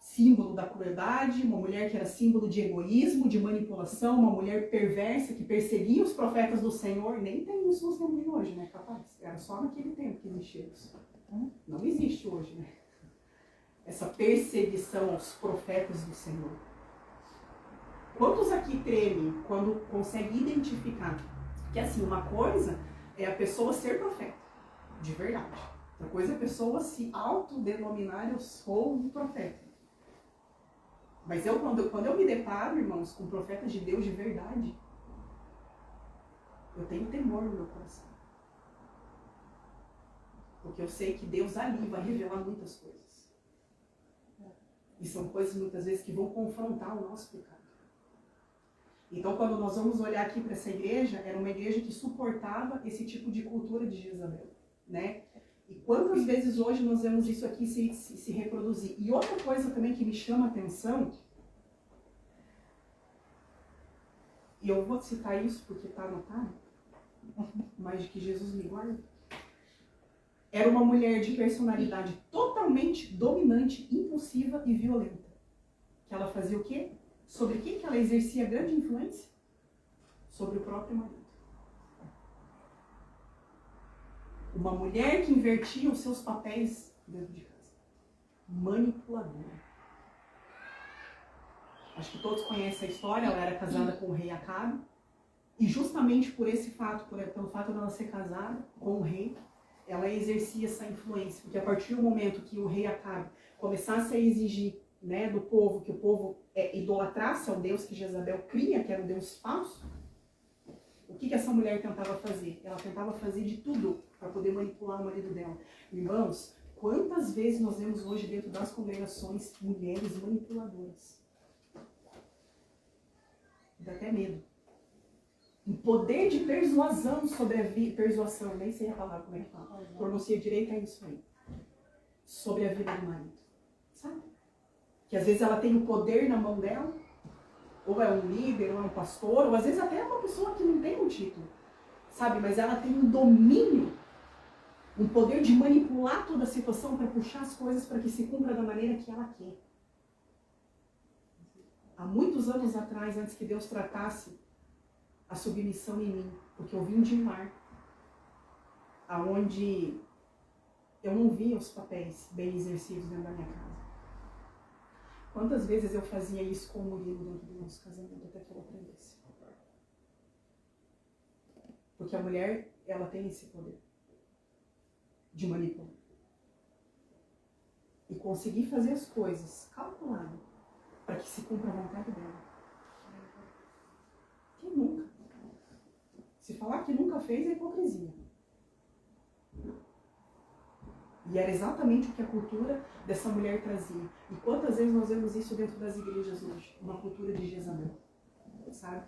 símbolo da crueldade, uma mulher que era símbolo de egoísmo, de manipulação, uma mulher perversa que perseguia os profetas do Senhor. Nem tem isso nos tempos de hoje, né? Capaz. Era só naquele tempo que existia isso. Não existe hoje, né? Essa perseguição aos profetas do Senhor. Quantos aqui tremem quando conseguem identificar que, assim, uma coisa é a pessoa ser profeta, de verdade. Outra coisa é a pessoa se autodenominar, eu sou um profeta. Mas quando eu me deparo, irmãos, com profetas de Deus de verdade, eu tenho temor no meu coração. Porque eu sei que Deus ali vai revelar muitas coisas. E são coisas, muitas vezes, que vão confrontar o nosso pecado. Então, quando nós vamos olhar aqui para essa igreja, era uma igreja que suportava esse tipo de cultura de Jezabel, né? E quantas vezes hoje nós vemos isso aqui se reproduzir? E outra coisa também que me chama a atenção, e eu vou citar isso porque está anotado, mas de que Jesus me guarda, era uma mulher de personalidade totalmente dominante, impulsiva e violenta. Que ela fazia o quê? Sobre quem que ela exercia grande influência? Sobre o próprio marido. Uma mulher que invertia os seus papéis dentro de casa. Manipuladora. Acho que todos conhecem a história. Ela era casada com o rei Acabe. E justamente por esse fato, pelo fato dela ser casada com o rei, ela exercia essa influência. Porque a partir do momento que o rei Acabe começasse a exigir, né, do povo, que o povo idolatrasse ao Deus que Jezabel cria, que era um Deus falso, o que essa mulher tentava fazer? Ela tentava fazer de tudo para poder manipular o marido dela. Irmãos, Quantas vezes nós vemos hoje dentro das congregações mulheres manipuladoras? Dá até medo. Um poder de persuasão sobre a vida. Persuasão, nem sei a palavra como é que fala. Pronuncia direito, é isso aí. Sobre a vida do marido. Sabe? Que às vezes ela tem o poder na mão dela. Ou é um líder, ou é um pastor, ou às vezes até é uma pessoa que não tem um título. Sabe? Mas ela tem um domínio. Um poder de manipular toda a situação para puxar as coisas para que se cumpra da maneira que ela quer. Há muitos anos atrás, antes que Deus tratasse a submissão em mim, porque eu vim de um lar aonde eu não via os papéis bem exercidos dentro da minha casa. Quantas vezes eu fazia isso com o Murilo dentro do nosso casamento até que eu aprendesse? Porque a mulher, ela tem esse poder de manipular. E conseguir fazer as coisas calculado para que se cumpra a vontade dela. Quem nunca? Se falar que nunca fez é hipocrisia. E era exatamente o que a cultura dessa mulher trazia. E quantas vezes nós vemos isso dentro das igrejas hoje? Uma cultura de Jezabel. Sabe?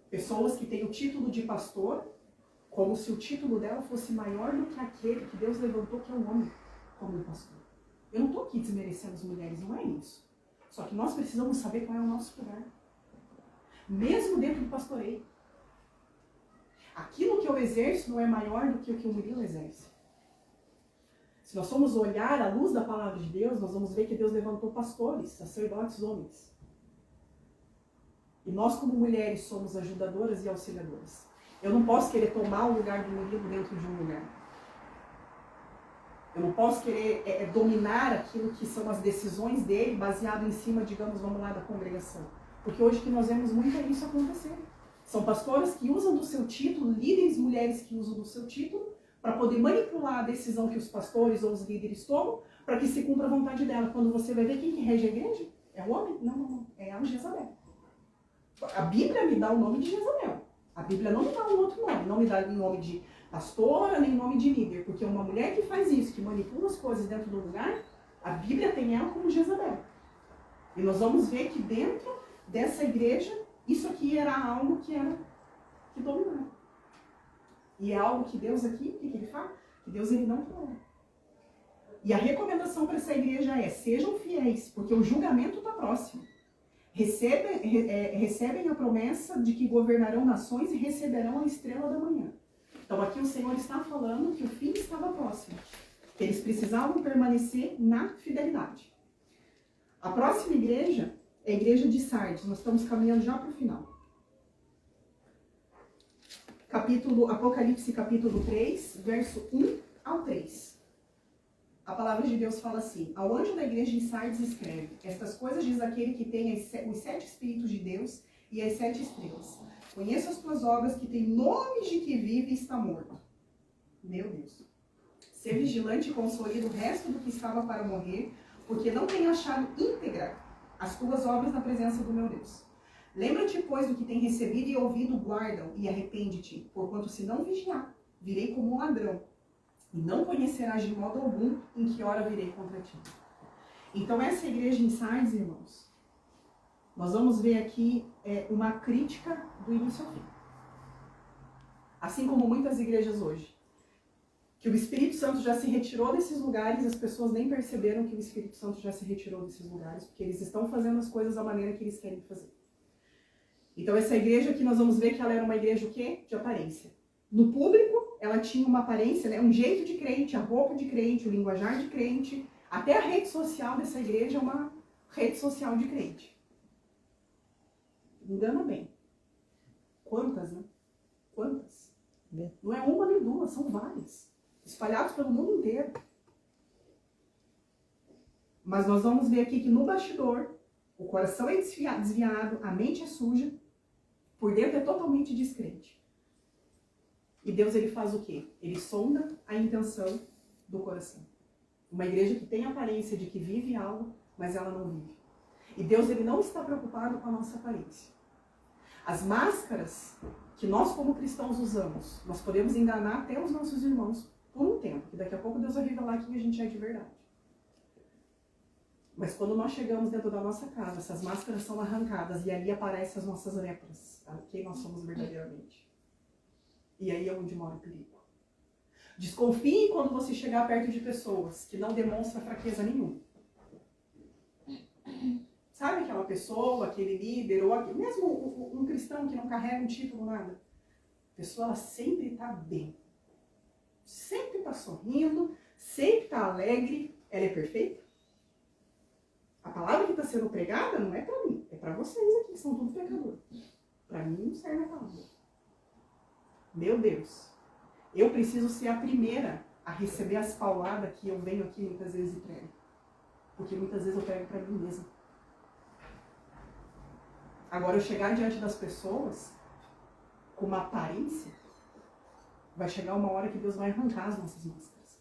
Pessoas que têm o título de pastor, como se o título dela fosse maior do que aquele que Deus levantou, que é o homem, como um pastor. Eu não estou aqui desmerecendo as mulheres, não é isso. Só que nós precisamos saber qual é o nosso lugar. Mesmo dentro do pastoreio. Aquilo que eu exerço não é maior do que o que o Murilo exerce. Se nós formos olhar à luz da palavra de Deus, nós vamos ver que Deus levantou pastores, sacerdotes, homens. E nós, como mulheres, somos ajudadoras e auxiliadoras. Eu não posso querer tomar o lugar do Murilo dentro de um lugar. Eu não posso querer dominar aquilo que são as decisões dele, baseado em cima, digamos, vamos lá, da congregação. Porque hoje que nós vemos muito isso acontecer. São pastoras que usam do seu título, líderes mulheres que usam do seu título, para poder manipular a decisão que os pastores ou os líderes tomam, para que se cumpra a vontade dela. Quando você vai ver quem que rege a igreja, é o homem? Não. É a Jezabel. A Bíblia me dá o nome de Jezabel. A Bíblia não me dá um outro nome. Não me dá o nome de pastora, nem o nome de líder. Porque uma mulher que faz isso, que manipula as coisas dentro do lugar, a Bíblia tem ela como Jezabel. E nós vamos ver que dentro dessa igreja, isso aqui era algo que dominava. E é algo que Deus aqui, o que ele fala? Que Deus ele não tolera. E a recomendação para essa igreja é: sejam fiéis, porque o julgamento está próximo. Recebem a promessa de que governarão nações e receberão a estrela da manhã. Então aqui o Senhor está falando que o fim estava próximo. Que eles precisavam permanecer na fidelidade. A próxima igreja é a igreja de Sardes. Nós estamos caminhando já para o final. Apocalipse capítulo 3, verso 1 ao 3. A palavra de Deus fala assim: ao anjo da igreja de Sardes escreve: estas coisas diz aquele que tem os 7 Espíritos de Deus e as 7 estrelas. Conheço as tuas obras, que tem nome de que vive e está morto. Meu Deus. Ser vigilante e consolida o resto do que estava para morrer, porque não tenho achado íntegra as tuas obras na presença do meu Deus. Lembra-te, pois, do que tem recebido e ouvido, guarda-o e arrepende-te, porquanto se não vigiar, virei como um ladrão, e não conhecerás de modo algum em que hora virei contra ti. Então essa igreja em Sardes, irmãos, nós vamos ver aqui uma crítica do início ao fim. Assim como muitas igrejas hoje, que o Espírito Santo já se retirou desses lugares, as pessoas nem perceberam que o Espírito Santo já se retirou desses lugares, porque eles estão fazendo as coisas da maneira que eles querem fazer. Então essa igreja aqui nós vamos ver que ela era uma igreja o quê? De aparência. No público, ela tinha uma aparência, né? Um jeito de crente, a roupa de crente, o linguajar de crente. Até a rede social dessa igreja é uma rede social de crente. Me engana bem. Quantas, né? Quantas? Não é uma nem duas, são várias. Espalhados pelo mundo inteiro. Mas nós vamos ver aqui que no bastidor, o coração é desviado, a mente é suja, por dentro é totalmente descrente. E Deus, ele faz o quê? Ele sonda a intenção do coração. Uma igreja que tem a aparência de que vive algo, mas ela não vive. E Deus, ele não está preocupado com a nossa aparência. As máscaras que nós como cristãos usamos, nós podemos enganar até os nossos irmãos Por um tempo, que daqui a pouco Deus vai revelar quem a gente é de verdade. Mas quando nós chegamos dentro da nossa casa, essas máscaras são arrancadas e ali aparecem as nossas lepras, tá? Quem nós somos verdadeiramente. E aí é onde mora o perigo. Desconfie quando você chegar perto de pessoas que não demonstram fraqueza nenhuma. Sabe aquela pessoa, aquele líder, ou mesmo um cristão que não carrega um título, nada. A pessoa, ela sempre está bem. Sempre está sorrindo, sempre está alegre. Ela é perfeita? A palavra que está sendo pregada não é para mim, é para vocês aqui, que são todos pecadores. Para mim não serve a palavra. Meu Deus, eu preciso ser a primeira a receber as pauladas que eu venho aqui muitas vezes e prego. Porque muitas vezes eu prego para mim mesma. Agora, eu chegar diante das pessoas com uma aparência, vai chegar uma hora que Deus vai arrancar as nossas máscaras.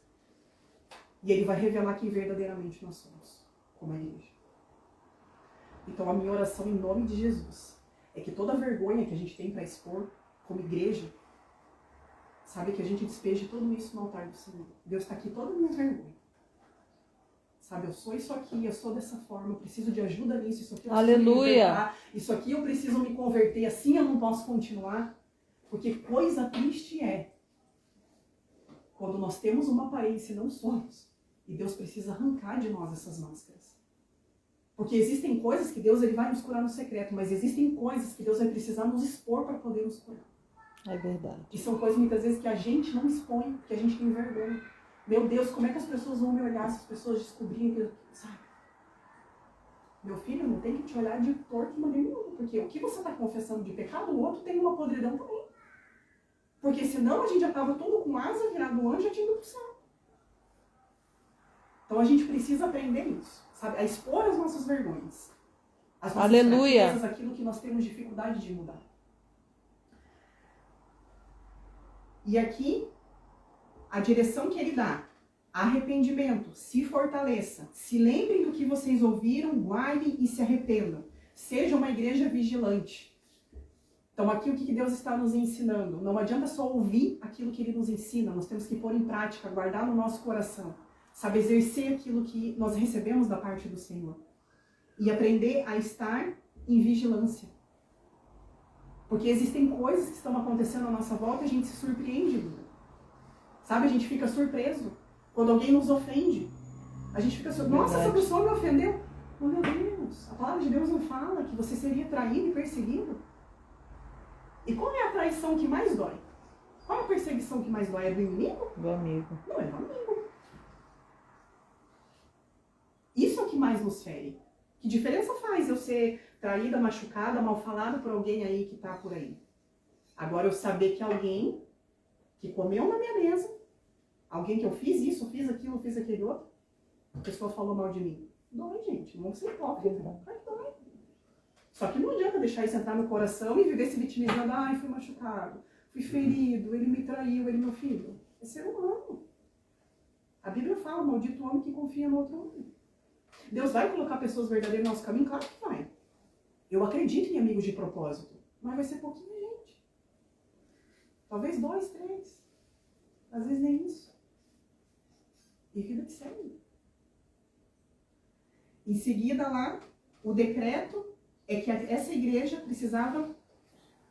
E Ele vai revelar quem verdadeiramente nós somos, como a igreja. Então, a minha oração em nome de Jesus é que toda a vergonha que a gente tem para expor como igreja, sabe, que a gente despeje tudo isso no altar do Senhor. Deus está aqui toda a minha vergonha. Sabe, eu sou isso aqui, eu sou dessa forma, eu preciso de ajuda nisso, isso aqui eu preciso me libertar, isso aqui eu preciso me converter, assim eu não posso continuar. Porque coisa triste é quando nós temos uma aparência e não somos. E Deus precisa arrancar de nós essas máscaras. Porque existem coisas que Deus ele vai nos curar no secreto, mas existem coisas que Deus vai precisar nos expor para poder nos curar. É verdade. E são coisas muitas vezes que a gente não expõe, porque a gente tem vergonha. Meu Deus, como é que as pessoas vão me olhar se as pessoas descobrirem que... Sabe? Meu filho, não tem que te olhar de torto de maneira nenhuma, porque o que você está confessando de pecado, o outro tem uma podridão também. Porque senão a gente já estava todo com asa, virado no anjo, já tinha ido pro céu. Então a gente precisa aprender isso, sabe? A expor as nossas vergonhas. As nossas fraquezas, aquilo que nós temos dificuldade de mudar. E aqui, a direção que ele dá, arrependimento, se fortaleça, se lembrem do que vocês ouviram, guardem e se arrependam. Seja uma igreja vigilante. Então aqui o que Deus está nos ensinando? Não adianta só ouvir aquilo que Ele nos ensina, nós temos que pôr em prática, guardar no nosso coração. Sabe, exercer aquilo que nós recebemos da parte do Senhor. E aprender a estar em vigilância. Porque existem coisas que estão acontecendo à nossa volta e a gente se surpreende. Sabe, a gente fica surpreso quando alguém nos ofende. A gente fica surpreso. Nossa, essa pessoa me ofendeu. Oh, meu Deus, a palavra de Deus não fala que você seria traído e perseguido. E qual é a traição que mais dói? Qual é a perseguição que mais dói? É do inimigo? Do amigo. Não, é do amigo. Isso é o que mais nos fere. Que diferença faz eu ser traída, machucada, mal falada por alguém aí que tá por aí? Agora eu saber que alguém que comeu na minha mesa, alguém que eu fiz isso, eu fiz aquilo, eu fiz aquele outro, a pessoa falou mal de mim. Dói, gente. Não se hipócrita. Dói. Só que não adianta deixar isso entrar no coração e viver se vitimizando. Ai, fui machucado, fui ferido, ele me traiu, ele meu filho. É ser humano. A Bíblia fala, maldito o homem que confia no outro homem. Deus vai colocar pessoas verdadeiras no nosso caminho? Claro que vai. Eu acredito em amigos de propósito, mas vai ser pouquinha gente. Talvez 2, 3. Às vezes nem isso. E vida que segue. Em seguida lá, o decreto é que essa igreja precisava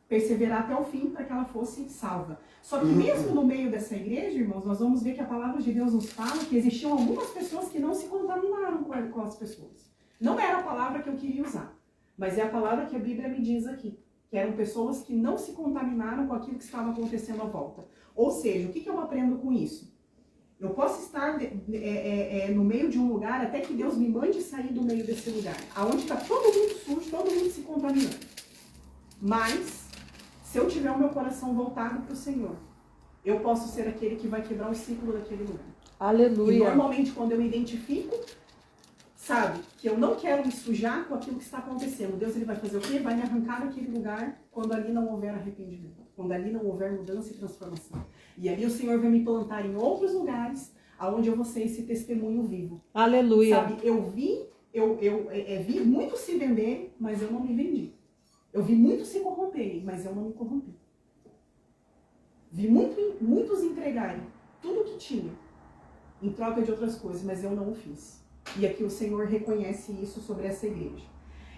perseverar até o fim para que ela fosse salva. Só que mesmo no meio dessa igreja, irmãos, nós vamos ver que a palavra de Deus nos fala que existiam algumas pessoas que não se contaminaram com as pessoas. Não era a palavra que eu queria usar, mas é a palavra que a Bíblia me diz aqui, que eram pessoas que não se contaminaram com aquilo que estava acontecendo à volta. Ou seja, o que eu aprendo com isso? Eu posso estar no meio de um lugar até que Deus me mande sair do meio desse lugar, aonde está todo mundo sujo, todo mundo se contaminando. Mas, se eu tiver o meu coração voltado para o Senhor, eu posso ser aquele que vai quebrar o ciclo daquele lugar. Aleluia. E normalmente quando eu identifico, sabe, que eu não quero me sujar com aquilo que está acontecendo, Deus ele vai fazer o quê? Vai me arrancar daquele lugar quando ali não houver arrependimento, quando ali não houver mudança e transformação. E ali o Senhor vai me plantar em outros lugares, aonde eu vou ser esse testemunho vivo. Aleluia. Sabe, eu vi muitos se venderem, mas eu não me vendi. Eu vi muitos se corromperem, mas eu não me corrompi. Vi muitos entregarem, tudo que tinha em troca de outras coisas, mas eu não o fiz. E aqui o Senhor reconhece isso sobre essa igreja.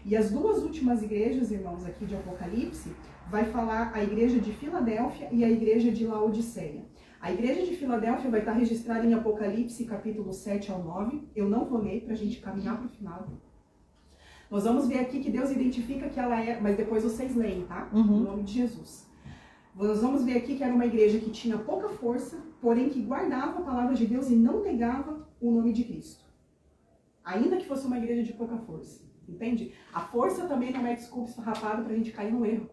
E as duas últimas igrejas, irmãos, aqui de Apocalipse, vai falar a igreja de Filadélfia e a igreja de Laodiceia. A igreja de Filadélfia vai estar registrada em Apocalipse, capítulo 7 ao 9. Eu não vou ler para a gente caminhar para o final. Nós vamos ver aqui que Deus identifica que ela é, mas depois vocês leem, tá? Em nome de Jesus. Nós vamos ver aqui que era uma igreja que tinha pouca força, porém que guardava a palavra de Deus e não negava o nome de Cristo. Ainda que fosse uma igreja de pouca força. Entende? A força também não é desculpa esfarrapada para a gente cair no erro.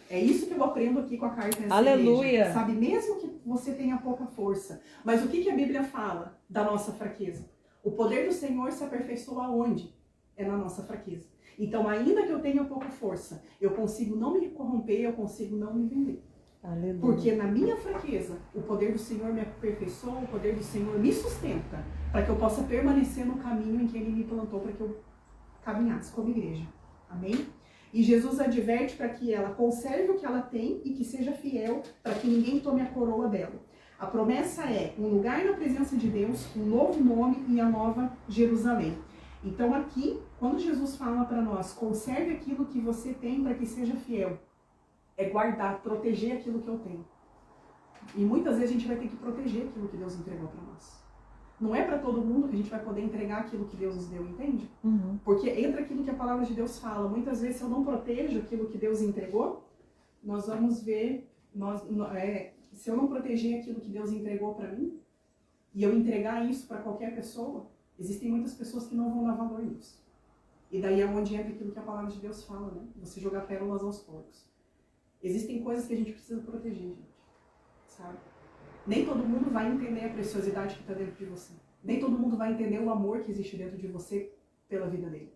É isso que eu aprendo aqui com a carta dessa Aleluia. igreja. Sabe, mesmo que você tenha pouca força. Mas o que a Bíblia fala da nossa fraqueza? O poder do Senhor se aperfeiçoa onde? É na nossa fraqueza. Então, ainda que eu tenha pouca força, eu consigo não me corromper, eu consigo não me vender. Aleluia. Porque na minha fraqueza, o poder do Senhor me aperfeiçoa, o poder do Senhor me sustenta, para que eu possa permanecer no caminho em que Ele me plantou, para que eu caminhasse como igreja. Amém? E Jesus adverte para que ela conserve o que ela tem e que seja fiel, para que ninguém tome a coroa dela. A promessa é um lugar na presença de Deus, um novo nome e a nova Jerusalém. Então aqui, quando Jesus fala para nós, conserve aquilo que você tem para que seja fiel, é guardar, proteger aquilo que eu tenho. E muitas vezes a gente vai ter que proteger aquilo que Deus entregou para nós. Não é para todo mundo que a gente vai poder entregar aquilo que Deus nos deu, entende? Porque entra aquilo que a palavra de Deus fala. Muitas vezes, se eu não protejo aquilo que Deus entregou, nós vamos ver, se eu não proteger aquilo que Deus entregou para mim, e eu entregar isso para qualquer pessoa, existem muitas pessoas que não vão dar valor nisso. E daí é onde entra aquilo que a palavra de Deus fala, né? Você jogar pérolas aos porcos. Existem coisas que a gente precisa proteger, gente. Sabe? Nem todo mundo vai entender a preciosidade que está dentro de você. Nem todo mundo vai entender o amor que existe dentro de você pela vida dele.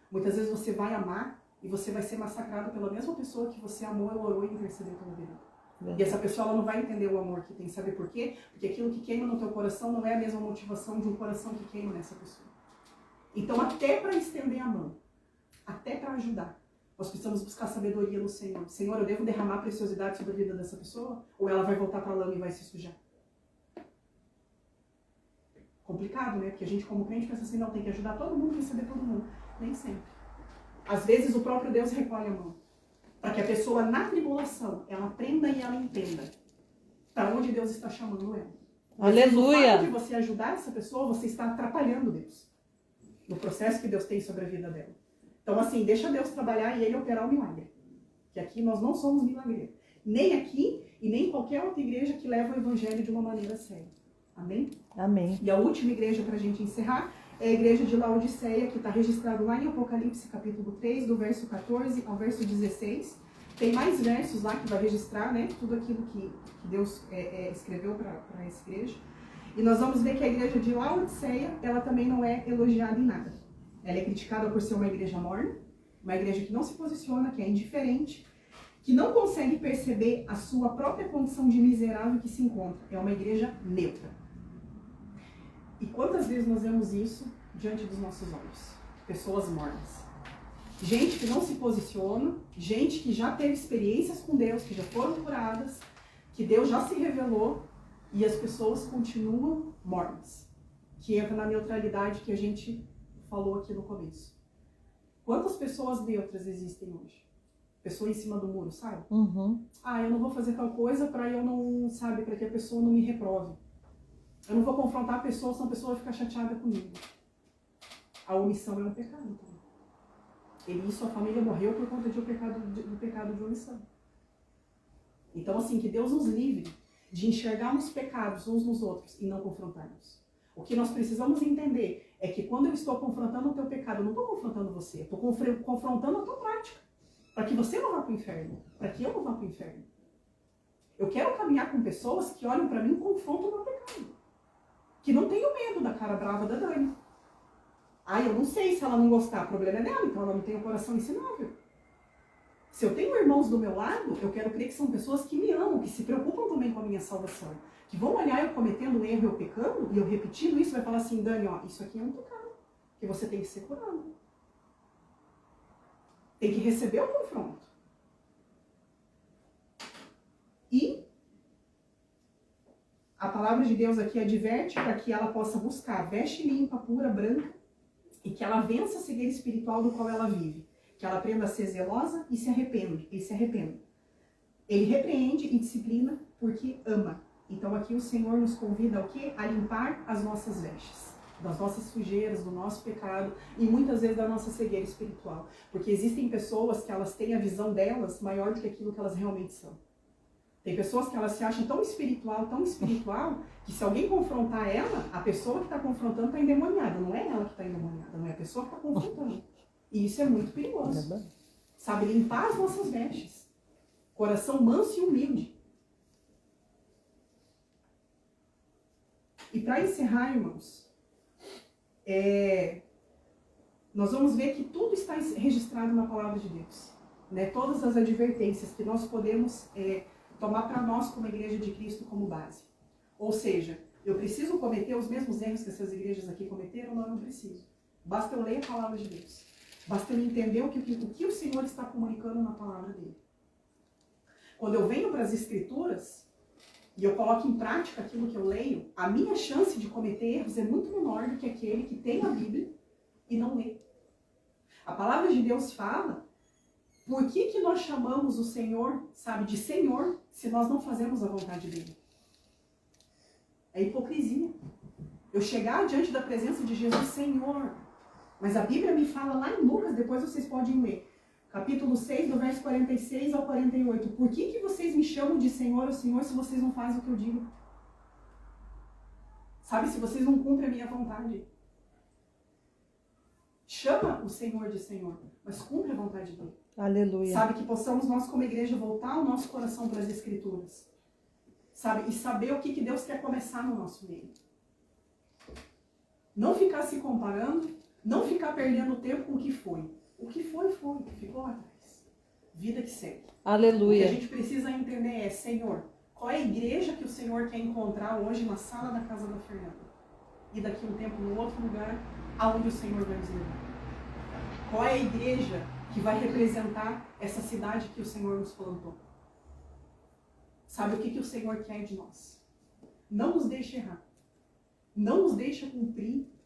Muitas vezes você vai amar e você vai ser massacrado pela mesma pessoa que você amou, orou e intercedeu pela vida. E essa pessoa ela não vai entender o amor que tem. Sabe por quê? Porque aquilo que queima no teu coração não é a mesma motivação de um coração que queima nessa pessoa. Então, até para estender a mão, até para ajudar, nós precisamos buscar sabedoria no Senhor. Senhor, eu devo derramar preciosidade sobre a vida dessa pessoa? Ou ela vai voltar para a lama e vai se sujar? Complicado, né? Porque a gente, como crente, pensa assim, não, tem que ajudar todo mundo, receber todo mundo. Nem sempre. Às vezes, o próprio Deus recolhe a mão. Para que a pessoa, na tribulação, ela aprenda e ela entenda para onde Deus está chamando ela. Aleluia! No fato de você ajudar essa pessoa, você está atrapalhando Deus. No processo que Deus tem sobre a vida dela. Então, assim, deixa Deus trabalhar e Ele operar o milagre. Que aqui nós não somos milagreiros. Nem aqui e nem em qualquer outra igreja que leva o evangelho de uma maneira séria. Amém? Amém. E a última igreja, para a gente encerrar, é a igreja de Laodiceia, que está registrado lá em Apocalipse, capítulo 3, do verso 14 ao verso 16. Tem mais versos lá que vai registrar, né, tudo aquilo que Deus escreveu para essa igreja. E nós vamos ver que a igreja de Laodiceia, ela também não é elogiada em nada. Ela é criticada por ser uma igreja morna, uma igreja que não se posiciona, que é indiferente, que não consegue perceber a sua própria condição de miserável que se encontra. É uma igreja neutra. E quantas vezes nós vemos isso diante dos nossos olhos? Pessoas mornas. Gente que não se posiciona, gente que já teve experiências com Deus, que já foram curadas, que Deus já se revelou, e as pessoas continuam mornas. Que entra na neutralidade que a gente falou aqui no começo. Quantas pessoas neutras existem hoje? Pessoa em cima do muro, sabe? Ah, eu não vou fazer tal coisa para eu não, sabe, para que a pessoa não me reprove. Eu não vou confrontar a pessoa, senão a pessoa vai ficar chateada comigo. A omissão é um pecado também. Ele e sua família morreu por conta do pecado de omissão. Então, assim, que Deus nos livre de enxergarmos pecados uns nos outros e não confrontarmos. O que nós precisamos entender é que quando eu estou confrontando o teu pecado, eu não estou confrontando você, eu estou confrontando a tua prática. Para que você não vá para o inferno, para que eu não vá para o inferno. Eu quero caminhar com pessoas que olham para mim e confrontam o meu pecado. Que não tenham medo da cara brava da Dani. Ah, eu não sei se ela não gostar, o problema é dela, então ela não tem um coração ensinável. Se eu tenho irmãos do meu lado, eu quero crer que são pessoas que me amam, que se preocupam também com a minha salvação. Que vão olhar eu cometendo um erro, eu pecando, e eu repetindo isso, vai falar assim, Dani, ó, isso aqui é um pecado, que você tem que ser curado. Tem que receber o confronto. E a palavra de Deus aqui adverte para que ela possa buscar veste limpa, pura, branca, e que ela vença a cegueira espiritual do qual ela vive. Que ela aprenda a ser zelosa e se arrependa. Ele repreende e disciplina porque ama. Então aqui o Senhor nos convida ao quê? A limpar as nossas vestes, das nossas sujeiras, do nosso pecado e muitas vezes da nossa cegueira espiritual. Porque existem pessoas que elas têm a visão delas maior do que aquilo que elas realmente são. Tem pessoas que elas se acham tão espiritual, que se alguém confrontar ela, a pessoa que está confrontando está endemoniada. Não é ela que está endemoniada, não é a pessoa que está confrontando. E isso é muito perigoso. Sabe, limpar as nossas vestes. Coração manso e humilde. E para encerrar, irmãos, nós vamos ver que tudo está registrado na palavra de Deus. Né? Todas as advertências que nós podemos tomar para nós como igreja de Cristo como base. Ou seja, eu preciso cometer os mesmos erros que essas igrejas aqui cometeram? Não, eu não preciso. Basta eu ler a palavra de Deus. Basta eu entender o que o Senhor está comunicando na palavra dele. Quando eu venho para as Escrituras e eu coloco em prática aquilo que eu leio, a minha chance de cometer erros é muito menor do que aquele que tem a Bíblia e não lê. A palavra de Deus fala, por que nós chamamos o Senhor, sabe, de Senhor, se nós não fazemos a vontade dele? É hipocrisia. Eu chegar diante da presença de Jesus, Senhor. Mas a Bíblia me fala lá em Lucas, depois vocês podem ler. Capítulo 6, do verso 46 ao 48. Por que vocês me chamam de Senhor ou Senhor se vocês não fazem o que eu digo? Sabe, se vocês não cumprem a minha vontade. Chama o Senhor de Senhor, mas cumpre a vontade dele. Aleluia. Sabe, que possamos nós como igreja voltar o nosso coração para as Escrituras. Sabe, e saber o que Deus quer começar no nosso meio. Não ficar se comparando, não ficar perdendo tempo com o que foi. O que foi, ficou lá atrás. Vida que segue. Aleluia. O que a gente precisa entender é, Senhor, qual é a igreja que o Senhor quer encontrar hoje na sala da casa da Fernanda? E daqui a um tempo no outro lugar, aonde o Senhor vai nos levar? Qual é a igreja que vai representar essa cidade que o Senhor nos plantou? Sabe o que o Senhor quer de nós? Não nos deixe errar. Não nos deixe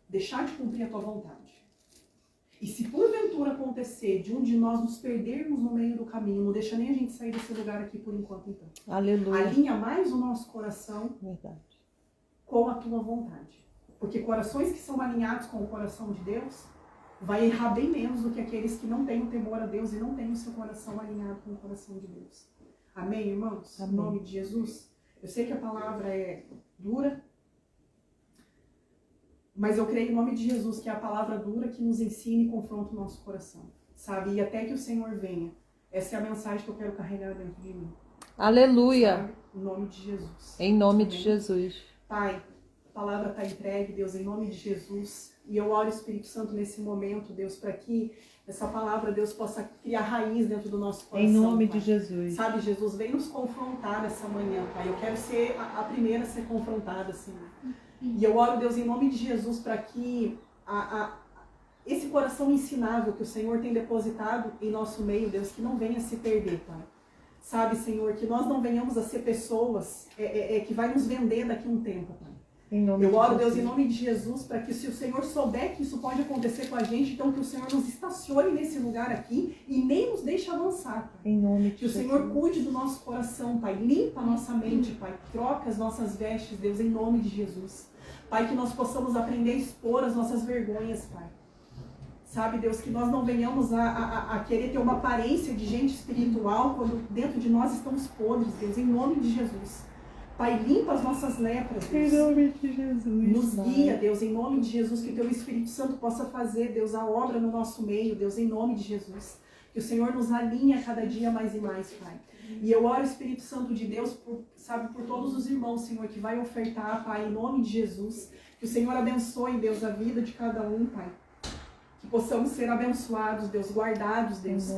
deixar de cumprir a tua vontade. E se porventura acontecer de um de nós nos perdermos no meio do caminho, não deixa nem a gente sair desse lugar aqui por enquanto, então. Aleluia. Alinha mais o nosso coração Verdade. com a tua vontade. Porque corações que são alinhados com o coração de Deus vai errar bem menos do que aqueles que não têm o temor a Deus e não têm o seu coração alinhado com o coração de Deus. Amém, irmãos? Amém. Em nome de Jesus. Eu sei que a palavra é dura, mas eu creio em nome de Jesus que é a palavra dura que nos ensina e confronta o nosso coração. Sabe? E até que o Senhor venha. Essa é a mensagem que eu quero carregar dentro de mim. Aleluia. Sabe? Em nome de Jesus. Em nome Amém? de Jesus. Pai, a palavra está entregue, Deus, em nome de Jesus. E eu oro, Espírito Santo, nesse momento, Deus, para que essa palavra, Deus, possa criar raiz dentro do nosso coração. Em nome Pai. de Jesus. Sabe, Jesus, vem nos confrontar essa manhã, Pai. Eu quero ser a primeira a ser confrontada, Senhor. E eu oro, Deus, em nome de Jesus, para que esse coração ensinável que o Senhor tem depositado em nosso meio, Deus, que não venha se perder, Pai. Sabe, Senhor, que nós não venhamos a ser pessoas que vai nos vender daqui a um tempo, Pai. Eu oro, Deus, em nome de Jesus, para que se o Senhor souber que isso pode acontecer com a gente, então que o Senhor nos estacione nesse lugar aqui e nem nos deixe avançar, Pai. Em nome de Que o Senhor cuide do nosso coração, Pai. Limpa a nossa mente, Pai. Troca as nossas vestes, Deus, em nome de Jesus. Pai, que nós possamos aprender a expor as nossas vergonhas, Pai. Sabe, Deus, que nós não venhamos a querer ter uma aparência de gente espiritual quando dentro de nós estamos podres, Deus, em nome de Jesus. Pai, limpa as nossas lepras, Deus. Em nome de Jesus. Nos guia, Deus, em nome de Jesus, que o Teu Espírito Santo possa fazer, Deus, a obra no nosso meio, Deus, em nome de Jesus. Que o Senhor nos alinhe a cada dia mais e mais, Pai. E eu oro, Espírito Santo de Deus, por todos os irmãos, Senhor, que vai ofertar, Pai, em nome de Jesus. Que o Senhor abençoe, Deus, a vida de cada um, Pai. Que possamos ser abençoados, Deus, guardados, Deus.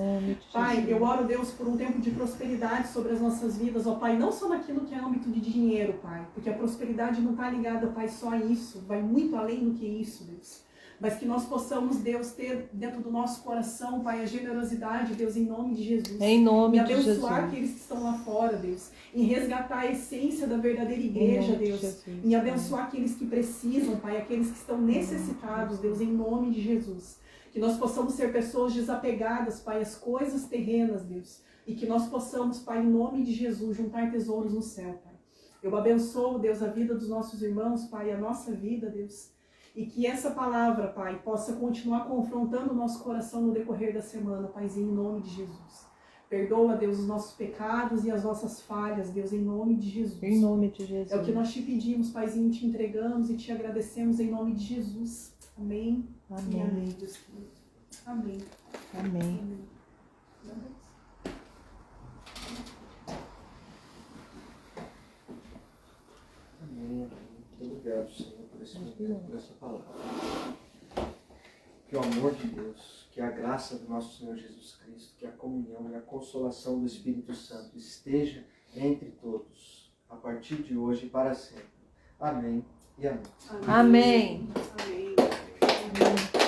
Pai, eu oro, Deus, por um tempo de prosperidade sobre as nossas vidas, ó Pai, não só naquilo que é âmbito de dinheiro, Pai, porque a prosperidade não está ligada, Pai, só a isso, vai muito além do que isso, Deus. mas que nós possamos, Deus, ter dentro do nosso coração, Pai, a generosidade, Deus, em nome de Jesus. Em nome e de Jesus. abençoar aqueles que estão lá fora, Deus, em resgatar a essência da verdadeira igreja, Deus, em abençoar aqueles que precisam, Pai, aqueles que estão necessitados, Deus, em nome de Jesus. Que nós possamos ser pessoas desapegadas, Pai, às coisas terrenas, Deus, e que nós possamos, Pai, em nome de Jesus, juntar tesouros no céu, Pai. Eu abençoo, Deus, a vida dos nossos irmãos, Pai, a nossa vida, Deus, e que essa palavra, Pai, possa continuar confrontando o nosso coração no decorrer da semana, Paizinho, em nome de Jesus. Perdoa, Deus, os nossos pecados e as nossas falhas, Deus, em nome de Jesus. Em nome de Jesus. É o que nós te pedimos, Paizinho, te entregamos e te agradecemos em nome de Jesus. Amém. Amém. E amém, Deus querido. Amém. Amém. Amém. Amém. Muito obrigado, Senhor, por esse momento, por essa palavra. Que o amor de Deus, que a graça do nosso Senhor Jesus Cristo, que a comunhão e a consolação do Espírito Santo esteja entre todos, a partir de hoje e para sempre. Amém e amém. Amém. Amém. Amém.